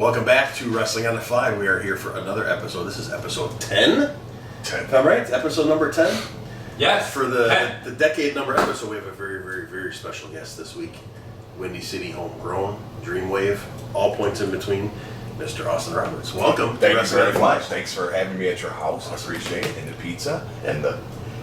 Welcome back to Wrestling on the Fly. We are here for another episode. This is episode 10. 10. If I'm right, episode number 10. Yes. For the decade number episode, we have a very, very, very special guest this week. Windy City homegrown, Dreamwave, all points in between, Mr. Austin Roberts. Welcome. Thank you very much. Thanks for having me at your house. I appreciate it. And the pizza and the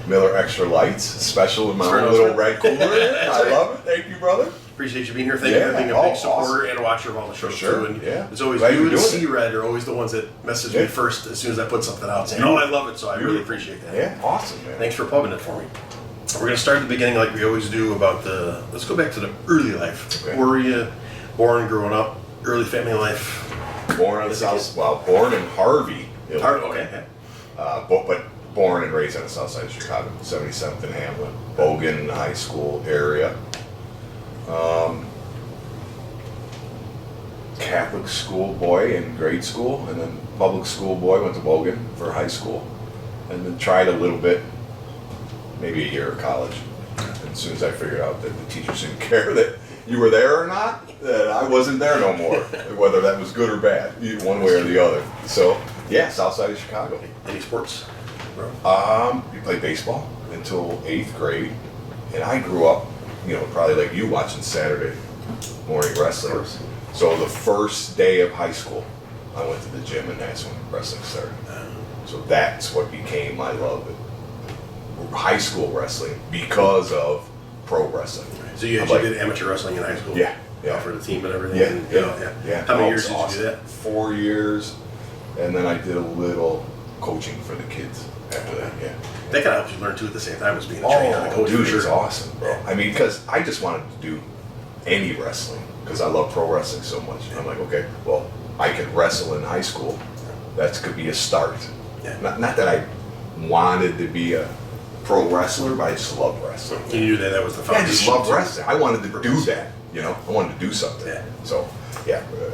Miller Extra Lights special with my own little red cooler. I love it. Thank you, brother. Appreciate you being here. Thank you for being a big supporter and a watcher of all the shows too. And it's always you and C-Red are always the ones that message me first as soon as I put something out saying, "Oh, I love it." So I really appreciate that. Yeah, awesome, man. Thanks for pubbing it for me. We're gonna start at the beginning like we always do about the. Let's go back to the early life. Okay. Where were you born, growing up? Early family life. Born in South. Well, born in Harvey. Harvey, okay. But born and raised on the south side of Chicago, 77th and Hamlin, Bogan High School area. Catholic school boy in grade school, and then public school boy, went to Bogan for high school, and then tried a little bit, maybe a year of college. And as soon as I figured out that the teachers didn't care that you were there or not, that I wasn't there no more, whether that was good or bad, one way or the other. So, yeah, south side of Chicago. Any sports, bro? We played baseball until 8th grade, and I grew up, probably like you, watching Saturday morning wrestling. So the first day of high school, I went to the gym, and that's when wrestling started. So that's what became my love of high school wrestling because of pro wrestling. So you actually did amateur wrestling in high school? Yeah. For the team and everything? Yeah. How many years did you do that? 4 years, and then I did a little coaching for the kids after that, That kind of helps you learn too at the same time as being a trainer and a coach. Dude, it's awesome, bro. I mean, because I just wanted to do any wrestling because I love pro wrestling so much. I'm like, okay, well, I could wrestle in high school. That could be a start. Not that I wanted to be a pro wrestler, but I just love wrestling. You knew that was the foundation. I just love wrestling. I wanted to do that. I wanted to do something. So,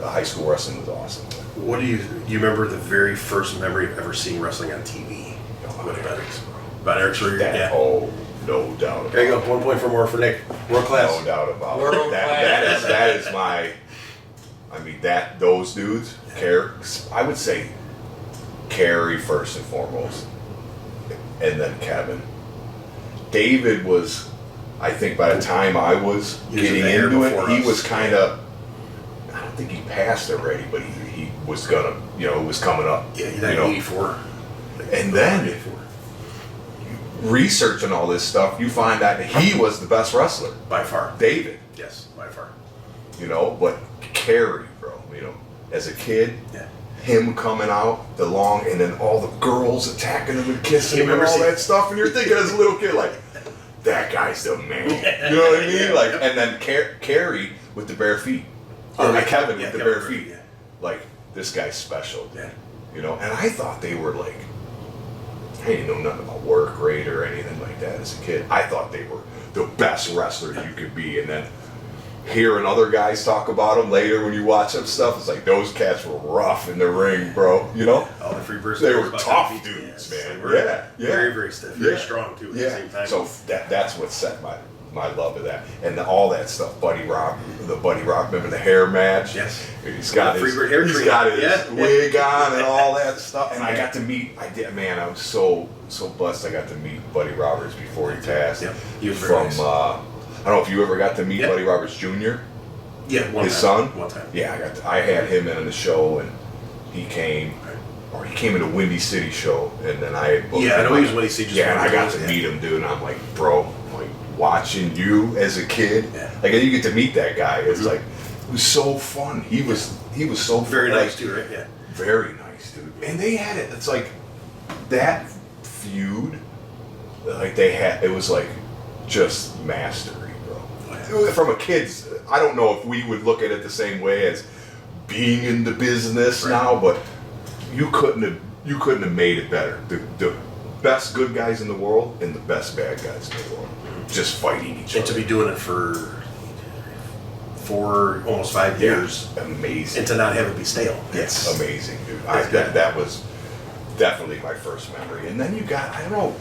high school wrestling was awesome. What do you remember the very first memory of ever seeing wrestling on TV? About Eric's career? Oh, no doubt about it. There you go. 1 point for more for Nick. World class. No doubt about it. That is my. I mean, those dudes. I would say Kerry first and foremost, and then Kevin. David was, I think, by the time I was getting into it, he was kind of. I don't think he passed already, but he was gonna. It was coming up. Yeah, he died in '84. And then. Researching all this stuff, you find out that he was the best wrestler by far. David, yes, by far. But Kerry, bro, as a kid, him coming out and then all the girls attacking him and kissing him and all that stuff, and you're thinking as a little kid, like, that guy's the man. You know what I mean? Like, and then Kerry with the bare feet, Kevin with the bare feet, like, this guy's special, and I thought they were like. I didn't know nothing about work rate or anything like that as a kid. I thought they were the best wrestlers you could be. And then hearing other guys talk about them later when you watch them stuff, it's like those cats were rough in the ring, bro. All the free bursts. They were tough dudes, man. Very, very stiff. Very strong, too, at the same time. So that's what set my love of that. And all that stuff. Buddy Rock, remember the hair match? Yes. He's got his wig on and all that stuff. And I got to meet, I was so blessed I got to meet Buddy Roberts before he passed. Yeah, he was very nice. I don't know if you ever got to meet Buddy Roberts Jr. Yeah, his son. One time. Yeah, I had him in on the show, and he came in a Windy City show, and then I had booked him. I know he was Windy City. Yeah, and I got to meet him, dude, and I'm like, bro, watching you as a kid, like you get to meet that guy. It's like it was so fun. He was so very nice too, right? Yeah, very nice, dude. And they had it. It's like that feud, like they had. It was like just mastery, bro. From a kid's, I don't know if we would look at it the same way as being in the business now, but you couldn't have made it better. The best good guys in the world and the best bad guys in the world. Just fighting each other. And to be doing it for almost 5 years. Amazing. And to not have it be stale. It's amazing, dude. That was definitely my first memory. And then you got, I don't know,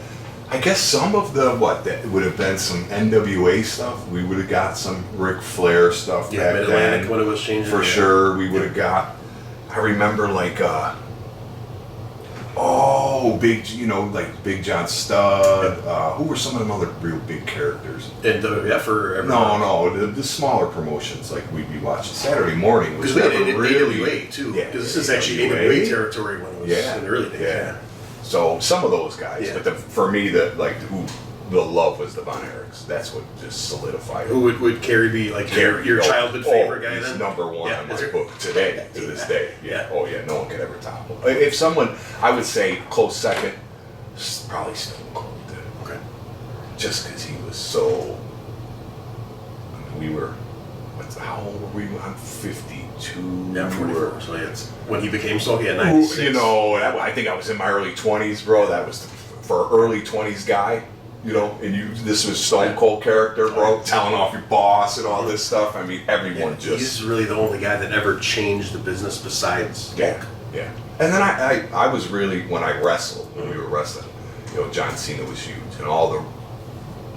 I guess some of that would have been some NWA stuff. We would have got some Ric Flair stuff back Mid-Atlantic then. when it was changing. For sure, we would have got. I remember like big, like Big John Studd. Who were some of them other real big characters? And for everyone. No, the smaller promotions like we'd be watching Saturday morning was because we never had really AWA too. Yeah, Because this is actually AWA territory when it was in the early days. Yeah. So some of those guys, but for me, who the love was the Von Erichs. That's what just solidified it. Who would Kerry be like your childhood favorite guy? He's then number one on my there? book today, to this day. Yeah. Oh yeah, no one could ever top him. If someone, I would say close second, probably Stone Cold. Okay. Just because he was so. I mean, we were. How old were we? I'm 52. Yeah, 44. So it's when he became so. Yeah, 96. I think I was in my early 20s, bro. That was for an early 20s guy. And this was Stone Cold character, bro, telling off your boss and all this stuff. I mean, everyone He's really the only guy that ever changed the business besides Yeah. And then I was really, when I wrestled, when we were wrestling, John Cena was huge. And all the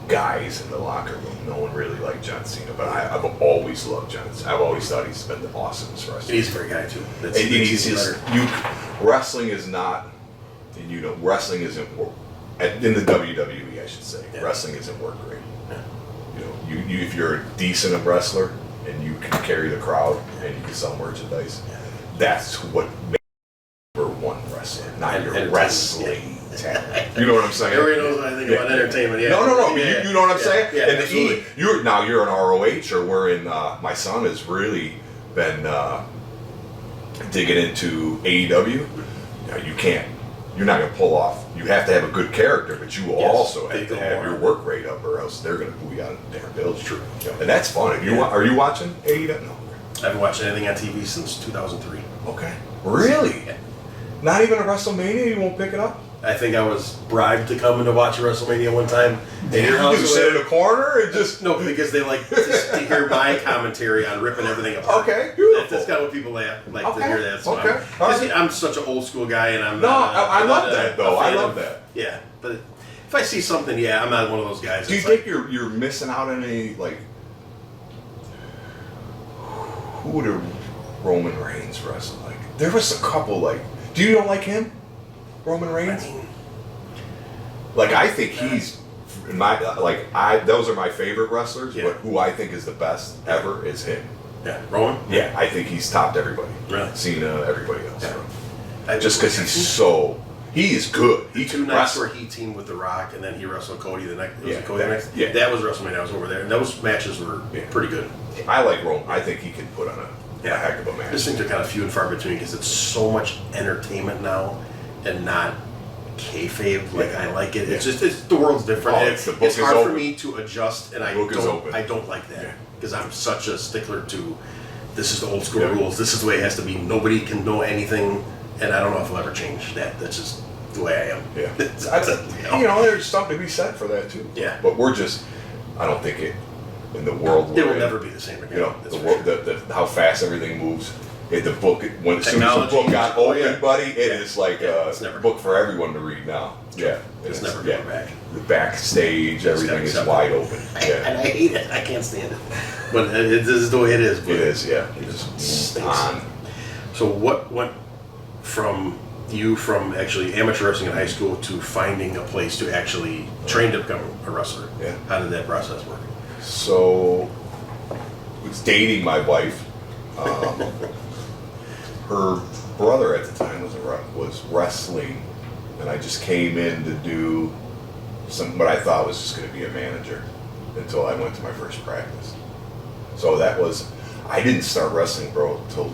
guys in the locker room, no one really liked John Cena. But I've always loved John Cena. I've always thought he's been the awesomest wrestler. And he's a great guy, too. Wrestling is not, and wrestling isn't, in the WWE, I should say, wrestling isn't work rate. Yeah. If you're a decent wrestler and you can carry the crowd and you can sell merchandise, that's what makes you number one wrestler, not your wrestling talent. You know what I'm saying? Everybody knows what I think about entertainment. Yeah. No. You know what I'm saying? Yeah, And absolutely. you're an ROH, or we're in. My son has really been digging into AEW. You're not going to pull off. You have to have a good character, but you will also have to have your work rate up, or else they're going to boost out damn bills. True. And that's fun. Are you watching AEW? No. I haven't watched anything on TV since 2003. Okay. Really? Yeah. Not even a WrestleMania? You won't pick it up? I think I was bribed to come in to watch a WrestleMania one time. You sit in a corner and just... No, because they like to hear my commentary on ripping everything apart. Okay, beautiful. That's kind of what people like to hear that. So Okay. I'm such an old school guy, and I'm I love that, though. I love that. Yeah, but if I see something, I'm not one of those guys. Do you think you're missing out on any, like... Who would have Roman Reigns wrestle? Like, there was a couple, like... Do you don't like him? Roman Reigns? I think he's those are my favorite wrestlers, but who I think is the best ever is him. Yeah, Roman? Yeah, I think he's topped everybody. Really? Cena, everybody else. Yeah. Just because he is good. He two nights where he teamed with The Rock, and then he wrestled Cody the next. Yeah. That was WrestleMania. I was over there, and those matches were pretty good. I like Roman. I think he can put on a heck of a match. I just think they're kind of few and far between because it's so much entertainment now, and not kayfabe. I like it. It's just the world's different. It's hard for me to adjust, and I don't like that because I'm such a stickler to. This is the old school rules. This is the way it has to be. Nobody can know anything, and I don't know if I'll ever change that. That's just the way I am. Yeah. There's something to be said for that too. Yeah. But I don't think it in the world. It will never be the same again. How fast everything moves. As soon as the book got open, buddy, it is like a book for everyone to read now. Yeah. It's never going back. The backstage, everything is wide open. And I hate it. I can't stand it. But this is the way it is. It is, yeah. It just on. So what went from actually amateur wrestling in high school to finding a place to actually train to become a wrestler? Yeah. How did that process work? So, I was dating my wife. Her brother at the time was wrestling, and I just came in to do what I thought was just going to be a manager until I went to my first practice. So I didn't start wrestling, bro, till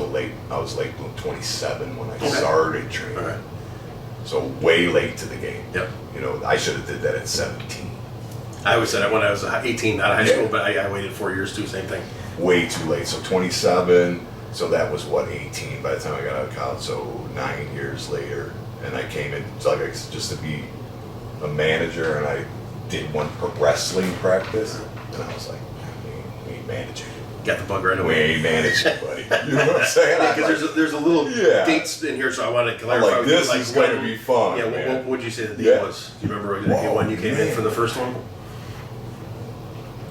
late. I was late, 27 when I started training. Okay. So way late to the game. Yep. I should have did that at 17. I always said when I was 18 out of high school, but I waited 4 years too, same thing. Way too late. So 27. So that was 18 by the time I got out of college. So 9 years later, and I came in just to be a manager, and I did one wrestling practice, and I was like, we ain't managing. Got the bug right away. We ain't managing, buddy. You know what I'm saying? Yeah, because there's a little dates in here, so I want to clarify. This is going to be fun. Yeah, what would you say the date was? Do you remember when you came in for the first one?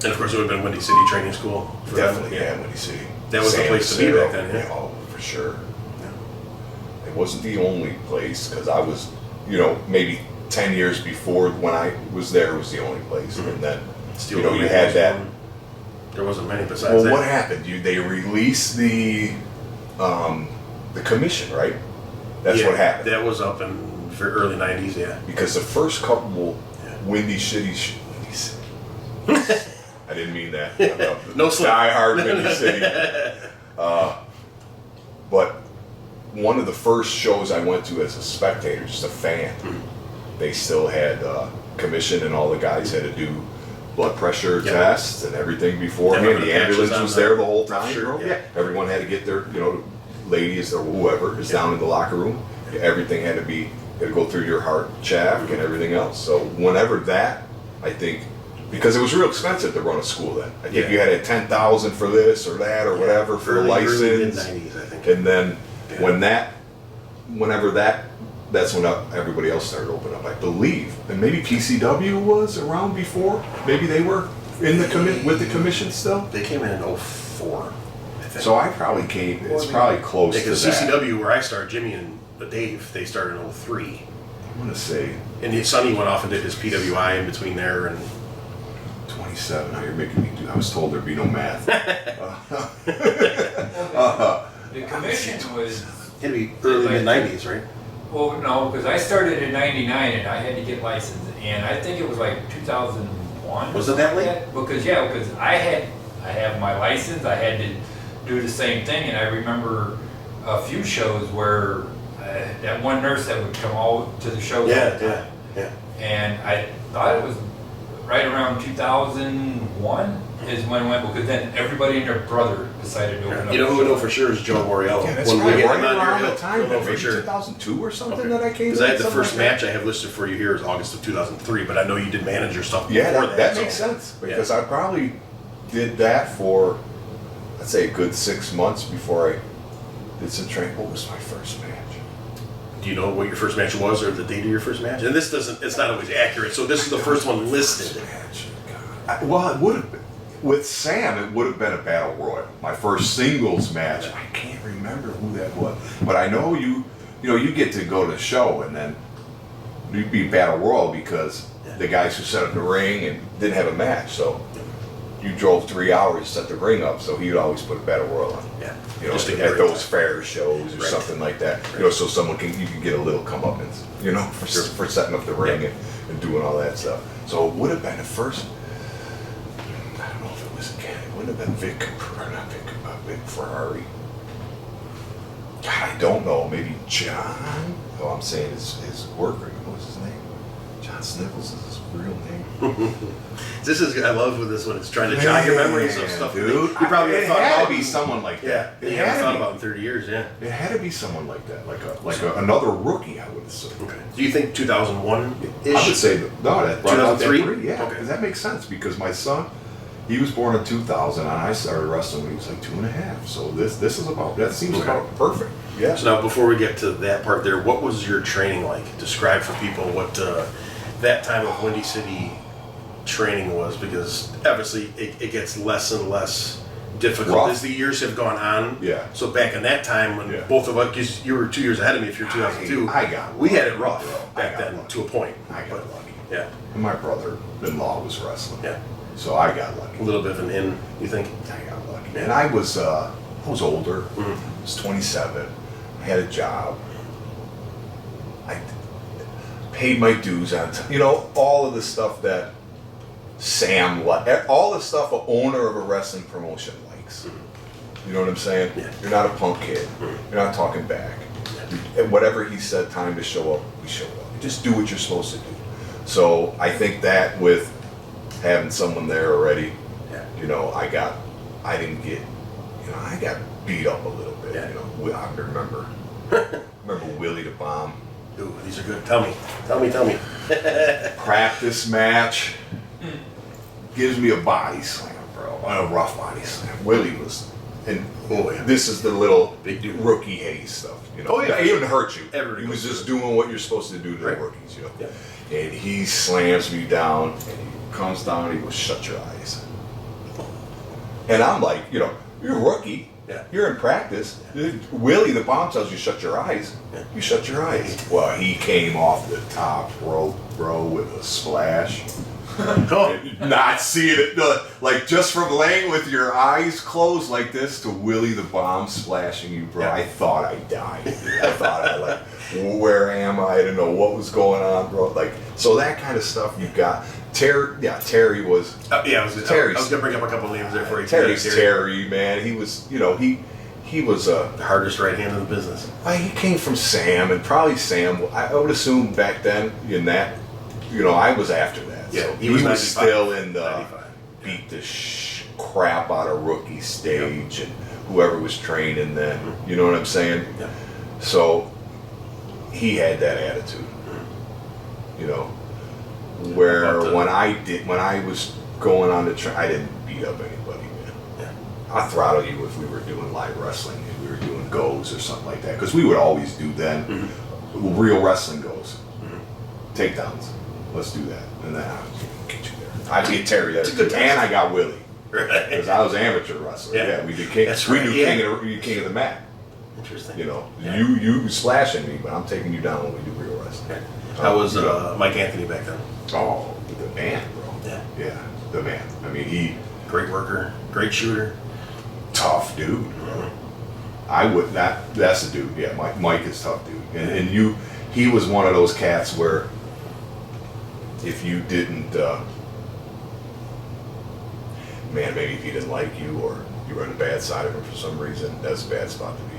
And of course, it would have been Windy City Training School. Definitely, Windy City. That was the place to be back then, yeah? Oh, for sure. wasn't the only place, because I was, maybe 10 years before when I was there, it was the only place. And then, Still you had that. There wasn't many besides that. Well, what happened? They released the commission, right? That's what happened. That was up in the early 90s, yeah. Because the first couple Windy City, I didn't mean that. No slip. Die Hard Windy City. But one of the first shows I went to as a spectator, just a fan, they still had commission, and all the guys had to do blood pressure tests and everything beforehand. The ambulance was there the whole time. Sure, Everyone had to get their, ladies or whoever is down in the locker room. Everything had to go through your heart check and everything else. So whenever that, I think, because it was real expensive to run a school then. I think you had a $10,000 for this or that or whatever for a license. Early mid-90s, I think. And then that's when everybody else started opening up, I believe. And maybe PCW was around before. Maybe they were in the with the commission still. They came in 04, I think. So I probably came. It's probably close to that. Because CCW, where I started, Jimmy and Dave, they started in 03. I'm gonna say. And Sonny went off and did his PWI in between there and. 27. Now you're making me do. I was told there'd be no math. The commission was. It'd be early mid-90s, right? Well, no, because I started in '99 and I had to get licensed, and I think it was like 2001. Was it that late? Because I have my license. I had to do the same thing, and I remember a few shows where that one nurse that would come out to the shows all the time. Yeah. And I thought it was right around 2001 is when it went, because then everybody and their brother decided to open up. You know who we know for sure is Joe Moriello. Yeah, that's when right. we get Right him on around here, the time, we'll know for maybe sure. 2002 or something that I came. Because I had the first match I have listed for you here is August of 2003, but I know you did manager stuff before that. That makes sense, because I probably did that for, let's say, a good 6 months before I did some training. What was my first match? Do you know what your first match was, or the date of your first match? And this it's not always accurate, so this is the first one listed. Well, it would have been. With Sam, it would have been a Battle Royal. My first singles match. I can't remember who that was. But I know you get to go to the show, and then you'd be Battle Royal because the guys who set up the ring and didn't have a match. So you drove 3 hours to set the ring up, so he'd always put a Battle Royal on. Yeah. Just at those fair shows or something like that. So you can get a little comeuppance, for setting up the ring and doing all that stuff. So it would have been the first. I don't know if it was again. It wouldn't have been Vic Ferrari. God, I don't know. Maybe John. Oh, I'm saying his worker. What was his name? John Sniffles is his real name. This is I love with this one. It's trying to jog your memories of stuff. Dude, you probably it thought had about to be someone like that. Yeah, you haven't thought about in 30 years. Yeah, it had to be someone like that, like another rookie. I would assume. Okay. Do you think 2001? I would say no. 2003. Yeah, because that makes sense. Because my son, he was born in 2000, and I started wrestling when he was like 2.5. So this is about that seems about perfect. Yeah. So now, before we get to that part there, what was your training like? Describe for people what that time of Windy City training was, because obviously it gets less and less difficult as the years have gone on. Yeah. So back in that time when both of us, because you were 2 years ahead of me if you're 2002, we had it rough back then to a point. I got lucky. Yeah. And my brother-in-law was wrestling. Yeah. So I got lucky. A little bit of an in, you think? I got lucky. And I was older. I was 27. I had a job. I paid my dues on time. All of the stuff that Sam, all the stuff an owner of a wrestling promotion likes. You know what I'm saying? Yeah. You're not a punk kid. You're not talking back. Whatever he said, time to show up, we show up. You just do what you're supposed to do. So I think that with having someone there already, I got beat up a little bit. I remember Willie the Bomb. Ooh, these are good. Tell me. Practice match. Gives me a body slam, bro. A rough body slam. Willie was, and this is the little big dude rookie haze stuff. Oh yeah, he didn't hurt you. Everybody he was just doing what you're supposed to do to the rookies, Yeah. And he slams me down, and he comes down, and he goes, "Shut your eyes." And I'm like, you're a rookie. Yeah. You're in practice. Willie the bomb tells you shut your eyes. You shut your eyes. Well, he came off the top rope, bro, with a splash. Not seeing it, like just from laying with your eyes closed like this to Willie the bomb splashing you, bro. I thought I died. I thought I like, where am I? I didn't know what was going on, bro. Like, so that kind of stuff you got. Terry was. I was gonna bring up a couple names there for you. Terry, man. He was, he was the hardest right hand in the business. He came from Sam, and probably Sam. I would assume back then in that, I was after that. Yeah, so he was still in the beat the crap out of rookie stage and whoever was training then. Mm-hmm. You know what I'm saying? Yeah. So he had that attitude. Where when I was going on the train, I didn't beat up anybody, man. Yeah. I'd throttle you if we were doing live wrestling and we were doing goes or something like that, because we would always do then real wrestling goes, takedowns. Let's do that, and then I'll get you there. I'd get Terry there, and I got Willie, because I was an amateur wrestler. Yeah, we did king. That's we right. do king of the mat. Interesting. You slashing me, but I'm taking you down when we do real wrestling. How was Mike Anthony back then? Oh, the man, bro. Yeah, the man. I mean, he great worker, great shooter, tough dude, bro. I would not. That's the dude. Yeah, Mike is tough dude, and he was one of those cats where if you didn't, maybe if he didn't like you or you were on the bad side of him for some reason, that's a bad spot to be.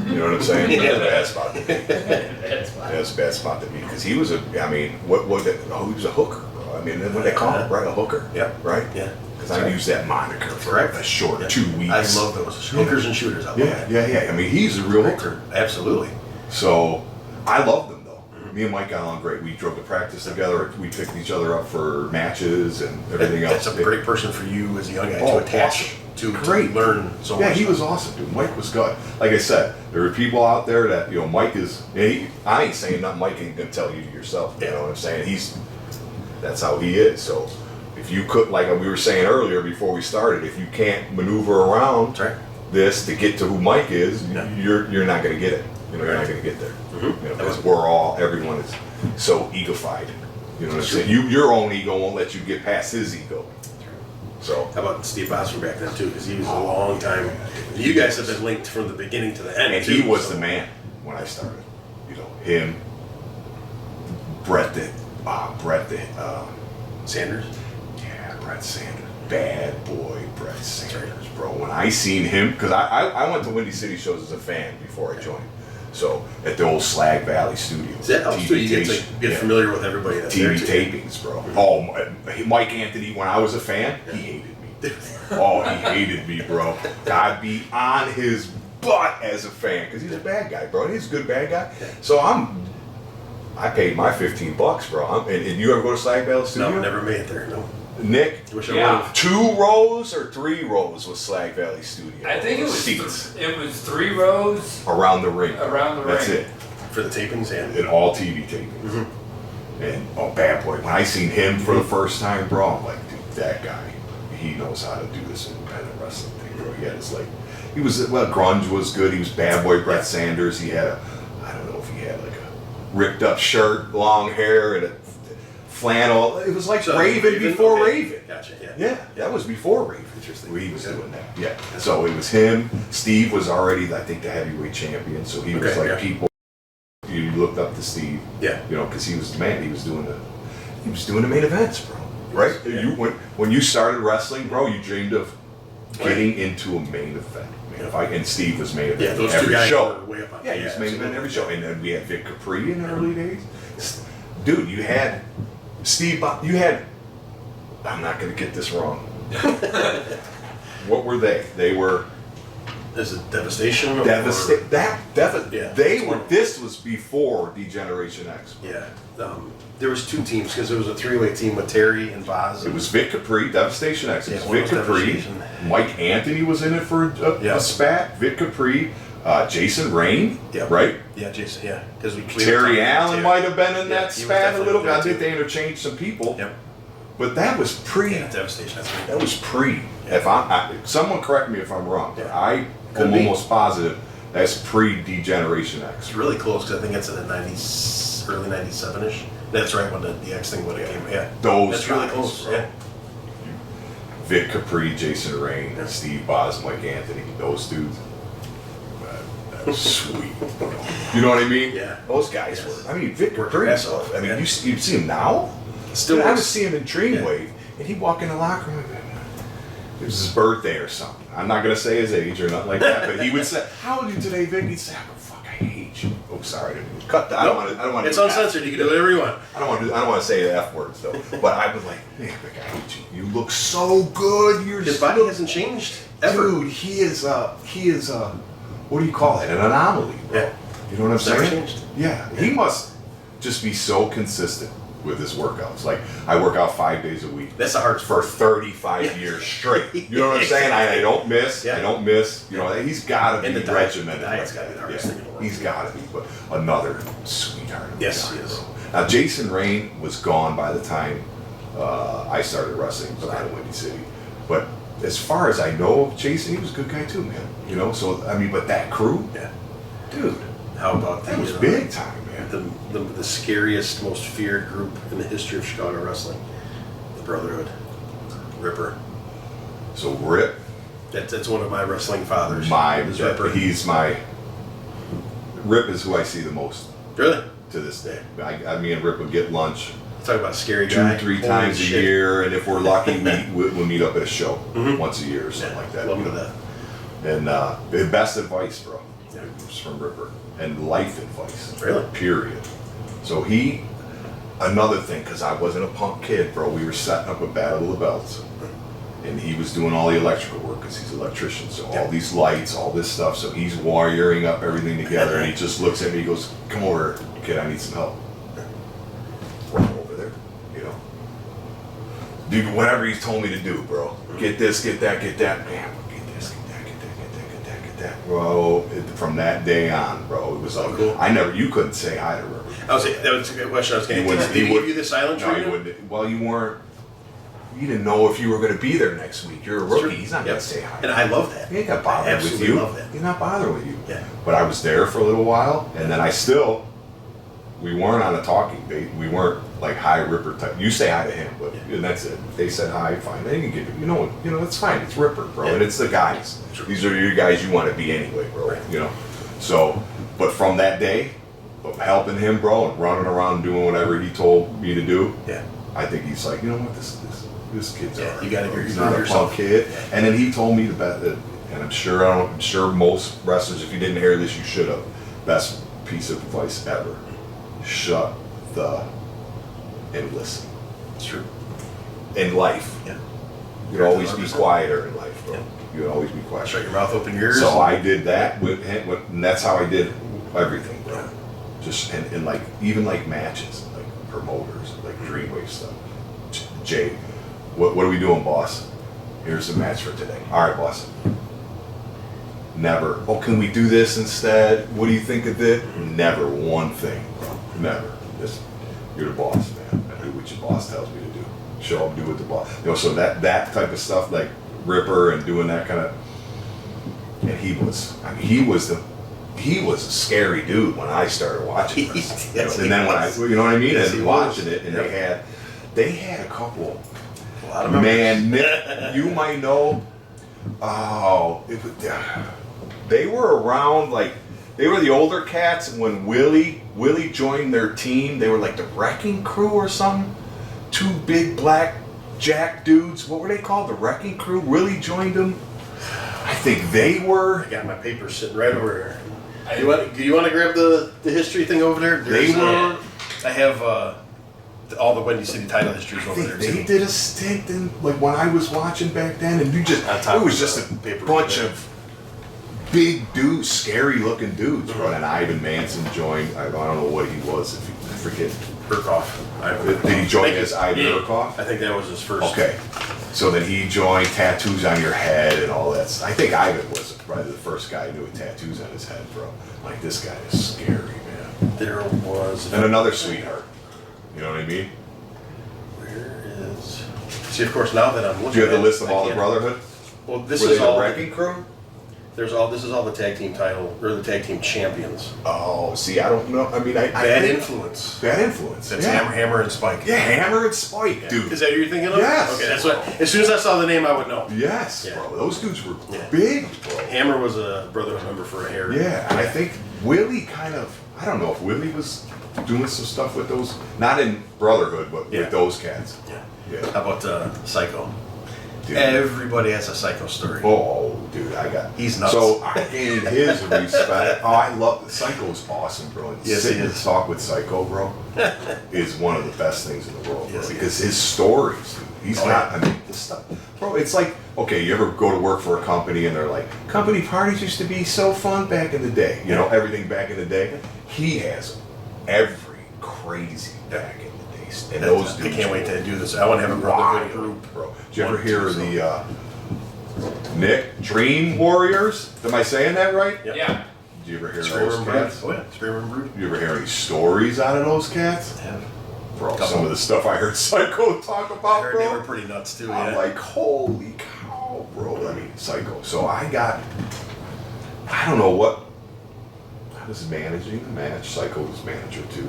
You know what I'm saying? That's a bad spot to be. That's a bad spot to be, because he was he was a hooker, bro. I mean, what they call him, right? A hooker. Yeah. Right? Yeah. Because I use that moniker for a short 2 weeks. I love those hookers and shooters. I love that. Yeah. I mean, he's a real hooker. Absolutely. So I loved him though. Me and Mike got along great. We drove to practice together. We picked each other up for matches and everything else. That's a great person for you as a young guy to attach to learn so much. Yeah, he was awesome, dude. Mike was good. Like I said, there are people out there that, Mike is, I ain't saying nothing Mike ain't gonna tell you yourself. You know what I'm saying? That's how he is. So if you could, like we were saying earlier before we started, if you can't maneuver around this to get to who Mike is, you're not gonna get it. You're not gonna get there. Because everyone is so egofied. You know what I'm saying? Your own ego won't let you get past his ego. So how about Steve Bosser back then too? Because he was a long time. You guys have been linked from the beginning to the end. And he was the man when I started. Him, Brett Sanders. Yeah, Brett Sanders. Bad boy, Brett Sanders, bro. When I seen him, because I went to Windy City shows as a fan before I joined. So at the old Slag Valley Studios. You get to get familiar with everybody that's TV tapings, bro. Oh, Mike Anthony, when I was a fan, he hated me. He hated me, bro. I'd be on his butt as a fan, because he's a bad guy, bro. He's a good bad guy. So I paid my $15, bro. And you ever go to Slag Valley Studios? No, never made it there, no. Nick, wish I would've. 2 rows or 3 rows was Slag Valley Studio. I think it was seats. It was 3 rows around the ring. That's it. For the tapings and all TV tapings. And bad boy. When I seen him for the first time, bro, I'm like, dude, that guy, he knows how to do this independent wrestling thing, bro. He had grunge was good. He was bad boy Brett Sanders. He had I don't know if he had like a ripped up shirt, long hair, and a flannel. It was like Raven before Raven. Gotcha. Yeah, that was before Raven. Interesting. He was doing that. Yeah. So it was him. Steve was already, I think, the heavyweight champion. So he was people. You looked up to Steve. Yeah. Because he was the man. He was doing the main events, bro. Right. Yeah. When you started wrestling, bro, you dreamed of getting into a main event. And Steve was main event those every two guys show. Were way up on He was main event every show. And then we had Vic Capri in the early days. Dude, you had Steve. I'm not going to get this wrong. What were they? They were. Is it Devastation? They were. This was before Degeneration X. Yeah. There was 2 teams, because there was a 3-way team with Terry and Boz. It was Vic Capri, Devastation X. It was Vic Capri. Mike Anthony was in it for a spat. Vic Capri, Jason Rain, right? Yeah, Jason. Yeah, because Terry Allen might have been in that spat a little bit. I think they interchanged some people. Yep. But that was pre. Devastation. That's right. That was pre. If someone correct me if I'm wrong. But I'm almost positive that's pre-Degeneration X. It's really close because I think it's in the 90s, early 97-ish. That's right when the X thing would have came. Yeah, those that's guys, really close. bro. Yeah. Vic Capri, Jason Rain, and Steve Boz, Mike Anthony, those dudes. That was sweet. You know what I mean? Yeah. Those guys were. I mean, Vic Capri. ass off. I mean, Yeah. you see him now? Still, I would see him in Dreamwave, and he'd walk in the locker room. It was his birthday or something. I'm not gonna say his age or nothing like that, but he would say, "How old are you today, Vic?" He'd say, "Oh, fuck, I hate you." Oh, sorry, cut that. I don't want to. It's uncensored. You can do whatever you want. I don't want to say the F words though. But I was like, "Man, Vic, I hate you. You look so good. His body hasn't changed ever. Dude, he is what do you call it? An anomaly, bro. Yeah. You know what I'm saying? Never changed. Yeah. He must just be so consistent with his workouts. Like, I work out 5 days a week. That's the hardest for part. 35 years straight. You know what I'm saying? I don't miss. Yeah. I don't miss. You know, he's got to be regimented. The diet's got to be the hardest thing in the world. He's got to be. But another sweetheart. Of Yes, guy, he is. bro. Now, Jason Rain was gone by the time I started wrestling out of Windy City. But as far as I know of Jason, he was a good guy too, man. You know, so, I mean, but that crew, Yeah. dude, How about that was big time, man. The scariest, most feared group in the history of Chicago wrestling, the Brotherhood, Ripper. So Rip, That's one of my wrestling fathers. Ripper. Rip is who I see the most Really? to this day. Me and Rip would get lunch Talk about a scary guy. 2-3 Holy times a shit. year, and if we're lucky, we'll meet up at a show Mhm. once a year or something like that. Love you him to know? death. And the best advice, bro, was from Ripper, and life advice. Really? Period. So another thing, because I wasn't a punk kid, bro. We were setting up a Battle of the Belts, and he was doing all the electrical work because he's an electrician. So all these lights, all this stuff. So he's wiring up everything together, and he just looks at me. He goes, "Come over, kid. I need some help." Right over there, you know. Dude, whatever he's told me to do, bro. Get this, get that, get that. Man, get this, get that, get that, get that, get that, get that. Bro, from that day on, bro, it was like, cool. you couldn't say hi to Ripper. That was a good question I was going to ask. Did he give you the silent No, he treatment? wouldn't. Well, you didn't know if you were going to be there next week. You're a rookie. True. He's not going to say hi. And I love that. He ain't got I bothered with absolutely you. love that. He's not bothering with you. Yeah. But I was there for a little while, and then we weren't on a talking date. We weren't like hi Ripper type. You say hi to him, but and that's it. They said hi, fine. They can give it. You know, that's fine. It's Ripper, bro, and it's the guys. Sure. These are your guys you want to be anyway, bro. Right. You know. So, but from that day of helping him, bro, and running around doing whatever he told me to do, Yeah. I think he's like, you know what, this kid's Yeah, alright, you gotta bro. get He's your not a yourself. punk kid. Yeah. And then he told me to bet that, and I'm sure most wrestlers, if you didn't hear this, you should have. Best piece of advice ever: shut and listen. It's true. In life, Yeah. you'd always be 100%. quieter in life, bro. Yeah. You'd always be quiet. Shut your mouth, open your ears. So I did that with him, and that's how I did everything, bro. Yeah. Just and like even like matches, like promoters, like Dreamwave stuff. Jay, what are we doing, boss? Here's the match for today. All right, boss. Never. Oh, can we do this instead? What do you think of it? Never one thing, bro. Never. Just you're the boss, man. I do what your boss tells me to do. Show up, do what the boss. So that type of stuff, like Ripper and doing that kind of. And he was a scary dude when I started watching this. Yes, And then when you know what I mean? Yes, and he watching was. it, and they had a couple. A lot of members. Man, Nick, you might know. Oh, they were around like they were the older cats when Willie joined their team. They were like the Wrecking Crew or something. Two big black jack dudes. What were they called? The Wrecking Crew. Willie joined them. I think they were. I got my paper sitting right over here. Do you want to grab the history thing over there? They were. I have all the Windy City title histories I over think there they too. did a stint in like when I was watching back then, and On top it was of just the a paper bunch there. of big dudes, scary looking dudes. Bro. And Ivan Manson joined. I don't know what he was. I forget. Urkoff. Did he join Thank you. as Ivan Yeah. Urkoff? I think that was his first. Okay. So then he joined tattoos on your head and all that. I think Ivan was probably the first guy who knew with tattoos on his head, bro. Like, this guy is scary, man. There was. And another sweetheart. You know what I mean? Where is? See, of course, now that I'm looking. Do you have the at list it, of I all the can't- Brotherhood? Well, this Were is they the all. Wrecking Crew? This is all the tag team title or the tag team champions. Oh, see, I don't know. I mean, Bad Influence. Bad Influence. That's Hammer and Spike. Yeah, Hammer and Spike, dude. Is that what you're thinking of? Yes. Okay, that's what. As soon as I saw the name, I would know. Yes, bro. Those dudes were big, bro. Hammer was a brotherhood member for a hair. Yeah, and I think Willie kind of. I don't know if Willie was doing some stuff with those, not in Brotherhood, but with those cats. Yeah. How about Psycho? Dude. Everybody has a Psycho story. Oh, dude, he's nuts. So I gained his respect. Oh, I love Psycho's awesome, bro. Sitting and talk with Psycho, bro, is one of the best things in the world, bro. Because his stories, dude, he's not. I mean, this stuff, bro. It's like, okay, you ever go to work for a company and they're like, company parties used to be so fun back in the day. You know, everything back in the day. He has every crazy back in the day. And those dudes, I can't wait to do this. I want to have a brotherhood group, bro. Did you ever hear the Nick Dream Warriors? Am I saying that right? Yep. Yeah. Did you ever hear those cats? Oh yeah, Screamer and Brood. You ever hear any stories out of those cats? Yeah. Bro, some of the stuff I heard Psycho talk about, I heard bro. they were pretty nuts too. I'm like, holy cow, bro. I mean, Psycho. So I don't know what. I was managing the match. Psycho was manager too.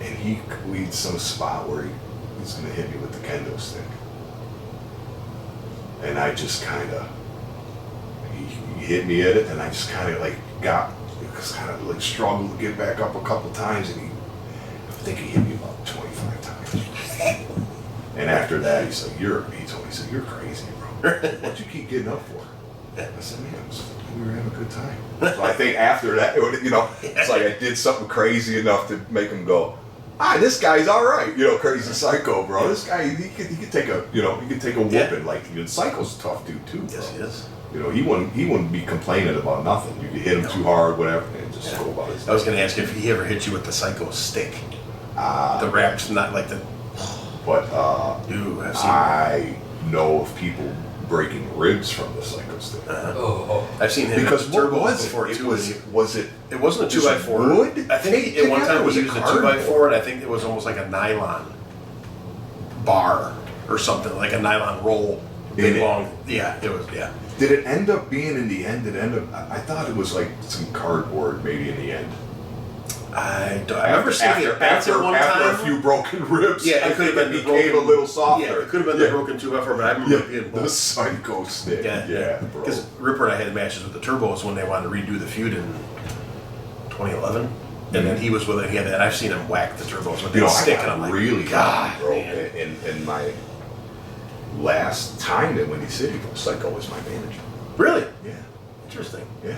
And he leads some spot where he's going to hit me with the kendo stick. And I just kind of, he hit me at it, and I just kind of struggled to get back up a couple times, and I think he hit me about 25 times. And after that, he said, he told me, you're crazy, bro. What'd you keep getting up for? I said, man, we were having a good time. So I think after that, it's like I did something crazy enough to make him go, this guy's all right, crazy Psycho, bro. This guy, he could take a whooping. Like, Psycho's a tough dude too, bro. Yes, he is. He wouldn't be complaining about nothing. You could hit him too hard, whatever, and just go about his day. I was going to ask you if he ever hit you with the Psycho stick. The wraps, not like the. But I've seen. I know of people breaking ribs from the Psycho stick. I've seen him. Because what was before it? Too. It wasn't a 2x4. Wood? I think at one time he used a 2x4, and I think it was almost like a nylon bar or something, like a nylon roll, big long. Yeah, it was. Yeah. Did it end up being in the end? I thought it was like some cardboard, maybe in the end. I remember seeing it after one time. After a few broken ribs, yeah, it could have been became a little softer. Yeah, it could have been the broken 2x4, but I remember it the Psycho stick. Yeah, bro. Because Ripper and I had matches with the Turbos when they wanted to redo the feud in 2011, and then he was with it. He had that. I've seen him whack the Turbos with that stick, and I'm like, really God, bro. Man. In my last time at Windy City, Psycho was my manager. Really? Yeah. Interesting. Yeah.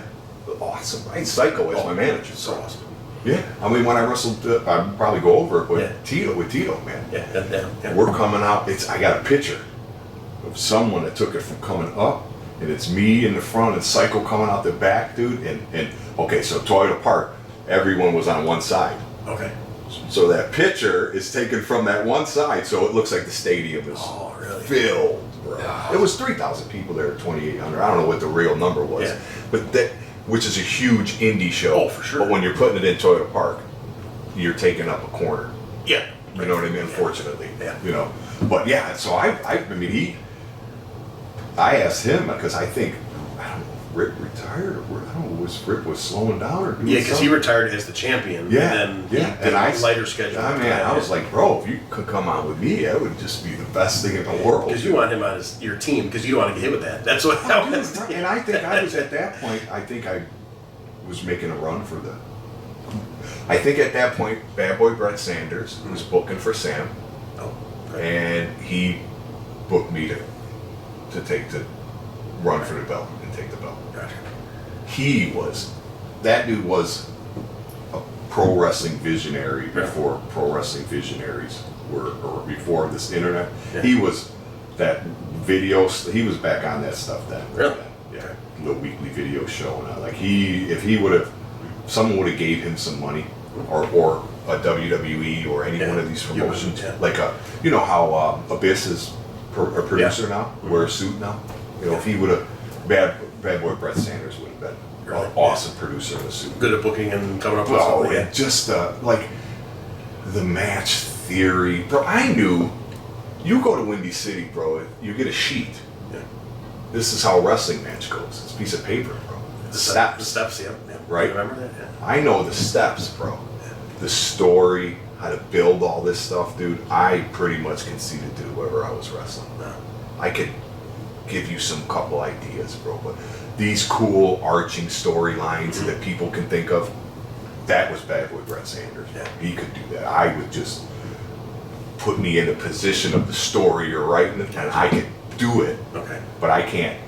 Awesome. Right? Psycho is my manager. So awesome. Yeah, I mean, when I wrestled, I'd probably go over it with Tito, man. Yeah. We're coming out. I got a picture of someone that took it from coming up, and it's me in the front and Psycho coming out the back, dude. And okay, so Toyota Park, everyone was on one side. Okay. So that picture is taken from that one side, so it looks like the stadium is filled, bro. It was 3,000 people there, 2,800. I don't know what the real number was, but that. Which is a huge indie show. Oh, for sure. But when you're putting it in Toyota Park, you're taking up a corner. Yeah. You know what I mean? Unfortunately. Yeah. But yeah, so I asked him because I think, I don't know, Rip retired or I don't know, Rip was slowing down or doing because he retired as the champion. Yeah. And then he did a lighter schedule. I was like, bro, if you could come on with me, that would just be the best thing in the world. Because you want him on your team because you don't want to get hit with that. That's what I was. And I think I was at that point, I think I was making a run for the. I think at that point, Bad Boy Brett Sanders was booking for Sam. Oh, right. And he booked me to run for the belt and take the belt. Gotcha. That dude was a pro wrestling visionary before pro wrestling visionaries were, or before this internet. Yeah. He was that video, he was back on that stuff then. Really? Yeah. The weekly video show. And someone would have gave him some money or a WWE or any one of these promotions. Like how Abyss is a producer now, wear a suit now. If he would have, Bad Boy Brett Sanders would have been an awesome producer in a suit. Good at booking and coming up with something. And just like the match theory, bro. I knew you go to Windy City, bro. You get a sheet, this is how a wrestling match goes. It's a piece of paper, bro. The steps, yeah. Right? Remember that? Yeah. I know the steps, bro. The story, how to build all this stuff, dude. I pretty much conceded to whoever I was wrestling. I could give you some couple ideas, bro, but these cool arching storylines that people can think of, that was Bad Boy Brett Sanders. Yeah. He could do that. I would just put me in a position of the story you're writing, and I could do it. Okay. But I can't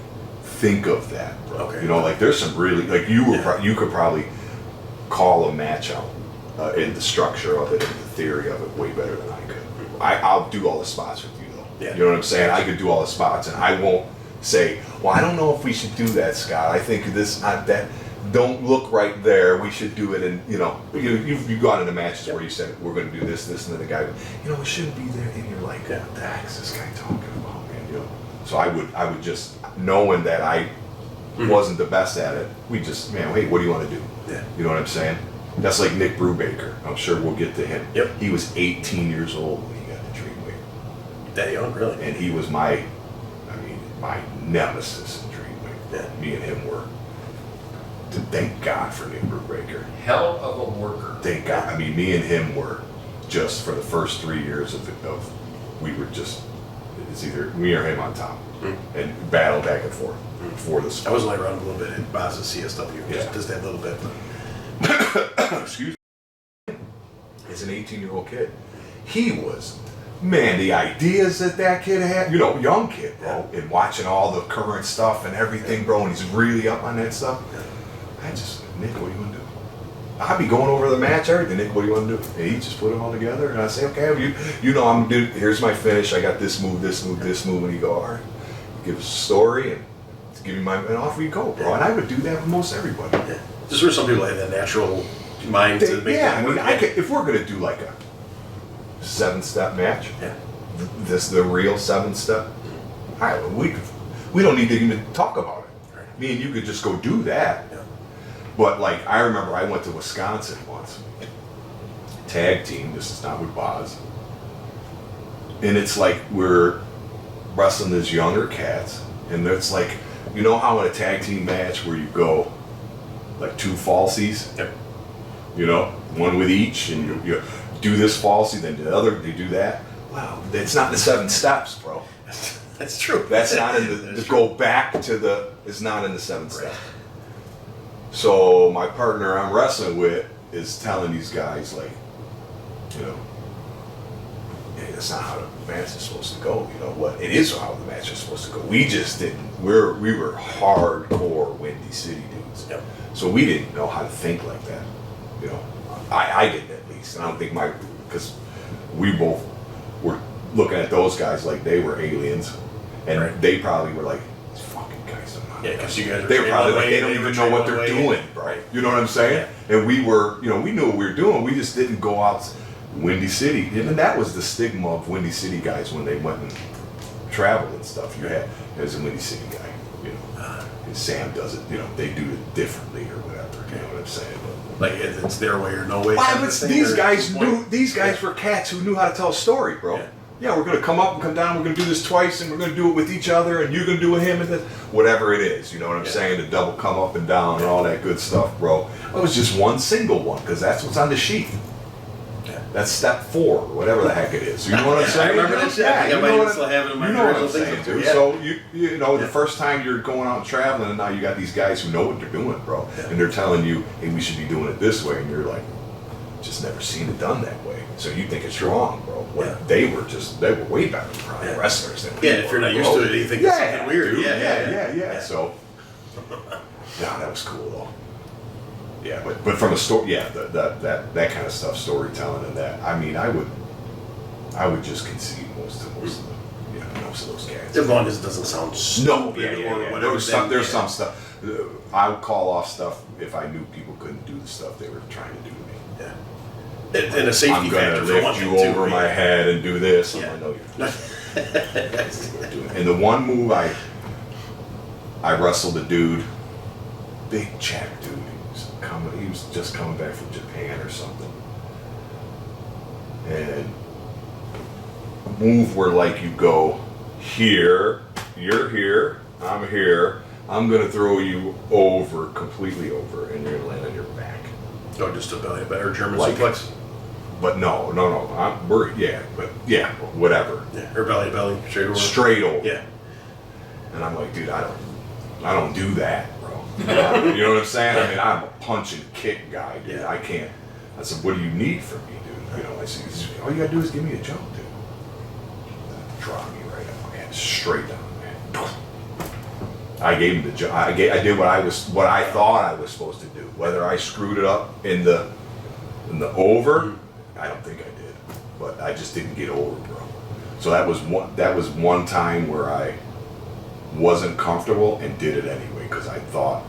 think of that, bro. Okay. You know, like there's some really, like you were, you could probably call a match out in the structure of it, in the theory of it, way better than I could. I'll do all the spots with you though. Yeah. You know what I'm saying? I could do all the spots, and I won't say, well, I don't know if we should do that, Scott. I think this, that don't look right there. We should do it. And you know, you've gone into matches where you said we're going to do this, and then the guy, you know, it shouldn't be there, and you're like, what the heck is this guy talking about, man? You know. So I would just, knowing that I wasn't the best at it, we just, man, hey, what do you want to do? Yeah. You know what I'm saying? That's like Nick Brubaker. I'm sure we'll get to him. Yep. He was 18 years old when he got to Dreamwave. That young, really? And he was my nemesis in Dreamwave. Yeah. Me and him were. Thank God for Nick Brubaker. Hell of a worker. Thank God. I mean, me and him were just, for the first 3 years of we were just, it's either me or him on top. And battle back and forth for the spot. I was only around a little bit in Baza CSW, just that little bit. Excuse me. As an 18-year-old kid, he was, man, the ideas that kid had, you know, young kid, bro, and watching all the current stuff and everything, bro, and he's really up on that stuff. I just, Nick, what do you want to do? I'd be going over the match, everything. Nick, what do you want to do? And he just put it all together, and I say, okay, you know, I'm gonna do. Here's my finish. I got this move, this move, this move, and you go, all right, give us a story and give me and off we go, bro. And I would do that with most everybody. Yeah. Just where some people have that natural mind to make that I mean, work. if we're gonna do like a 7-step match, Yeah. the real 7-step. All right, we don't need to even talk about it. Right. Me and you could just go do that. Yeah. But like, I remember I went to Wisconsin once, tag team. This is not with Boz, and it's like we're wrestling these younger cats, and it's like, you know how in a tag team match where you go like 2 falsies, Yep. you know, one with each, and you do this falsie, then the other, they do that. Wow, it's not the 7 steps, bro. That's true. That's not in the go back to the, it's not in the 7 steps. So my partner I'm wrestling with is telling these guys, like, you know, hey, that's not how the match is supposed to go. You know what? It is how the match is supposed to go. We just didn't. We were hardcore Windy City dudes. Yep. So we didn't know how to think like that. You know, I didn't at least. And I don't think because we both were looking at those guys like they were aliens, and they probably were like, these fucking guys don't know. Yeah, because you guys are They were probably like, way, they don't even know what they're doing, bro. Right. You know what I'm saying? And we were, you know, we knew what we were doing. We just didn't go out Windy City. And that was the stigma of Windy City guys when they went and traveled and stuff. You had, there's a Windy City guy, you know. And Sam does it, you know, they do it differently or whatever. You know what I'm saying? Like it's their way or no way. Why? But these guys knew. These guys were cats who knew how to tell a story, bro. Yeah, we're gonna come up and come down. We're gonna do this twice, and we're gonna do it with each other, and you're gonna do it with him, and whatever it is. You know what I'm saying? The double come up and down and all that good stuff, bro. It was just one single one because that's what's on the sheet. That's step 4, whatever the heck it is. You know what I'm saying? I remember that shit. I might still have it in my original things. Dude. So you know, the first time you're going out and traveling, and now you got these guys who know what they're doing, bro, and they're telling you, hey, we should be doing it this way, and you're like, just never seen it done that way. So you think it's wrong, bro. When they were way better than probably wrestlers than we were, if you're not used to it, you think it's something weird. Dude. Yeah. So, yeah, that was cool though. Yeah, but from a story, that kind of stuff, storytelling and that. I mean, I would just concede most of those cats. As long as it doesn't sound stupid or whatever. There's some stuff. I would call off stuff if I knew people couldn't do the stuff they were trying to do to me. Yeah. And a safety factor. I'm gonna lift you over my head and do this. Yeah. I'm like, no, you're and the one move I wrestled a dude, big Czech dude. He was just coming back from Japan or something. And move where like you go here, you're here, I'm here. I'm gonna throw you over, completely over, and you're gonna land on your back. Oh, just a belly, or German Like, suplex. But no. Whatever. Yeah, or belly to belly, straight over. Straight over. Yeah. And I'm like, dude, I don't do that, bro. You know what I'm saying? I mean, I'm a punch and kick guy, dude. Yeah. I can't. I said, what do you need from me, dude? You know, I said, all you gotta do is give me a jump, dude. Drop me right up, man, straight down, man. I gave him the jump. I did what I thought I was supposed to do. Whether I screwed it up in the over, I don't think I did, but I just didn't get over, bro. So that was one time where I wasn't comfortable and did it anyway because I thought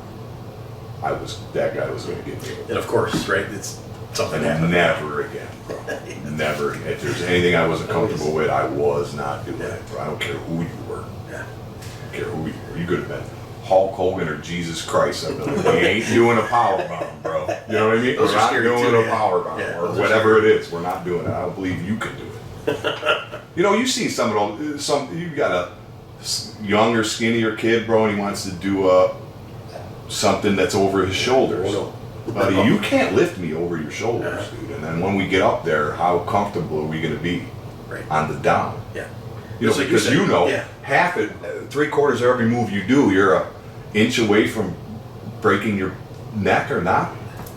that guy was going to get me over. And of course, right? It's something happened. Never again, bro. Never. If there's anything I wasn't comfortable with, I was not doing it, bro. I don't care who you were. Yeah. I don't care who you were. You could have been Hulk Hogan or Jesus Christ. I mean, we ain't doing a power bomb, bro. You know what I mean? Those We're are not scary doing too, a yeah. power bomb Yeah, or those are whatever it is. We're not doing it. I don't believe you can do it. You know, you see some of those. You got a younger, skinnier kid, bro, and he wants to do something that's over his shoulders. Oh, no. Buddy, you can't lift me over your shoulders, dude. And then when we get up there, how comfortable are we going to be on the down? Yeah. You know, It's like because you said, yeah. half it, 3/4 of every move you do, you're an inch away from breaking your neck or not.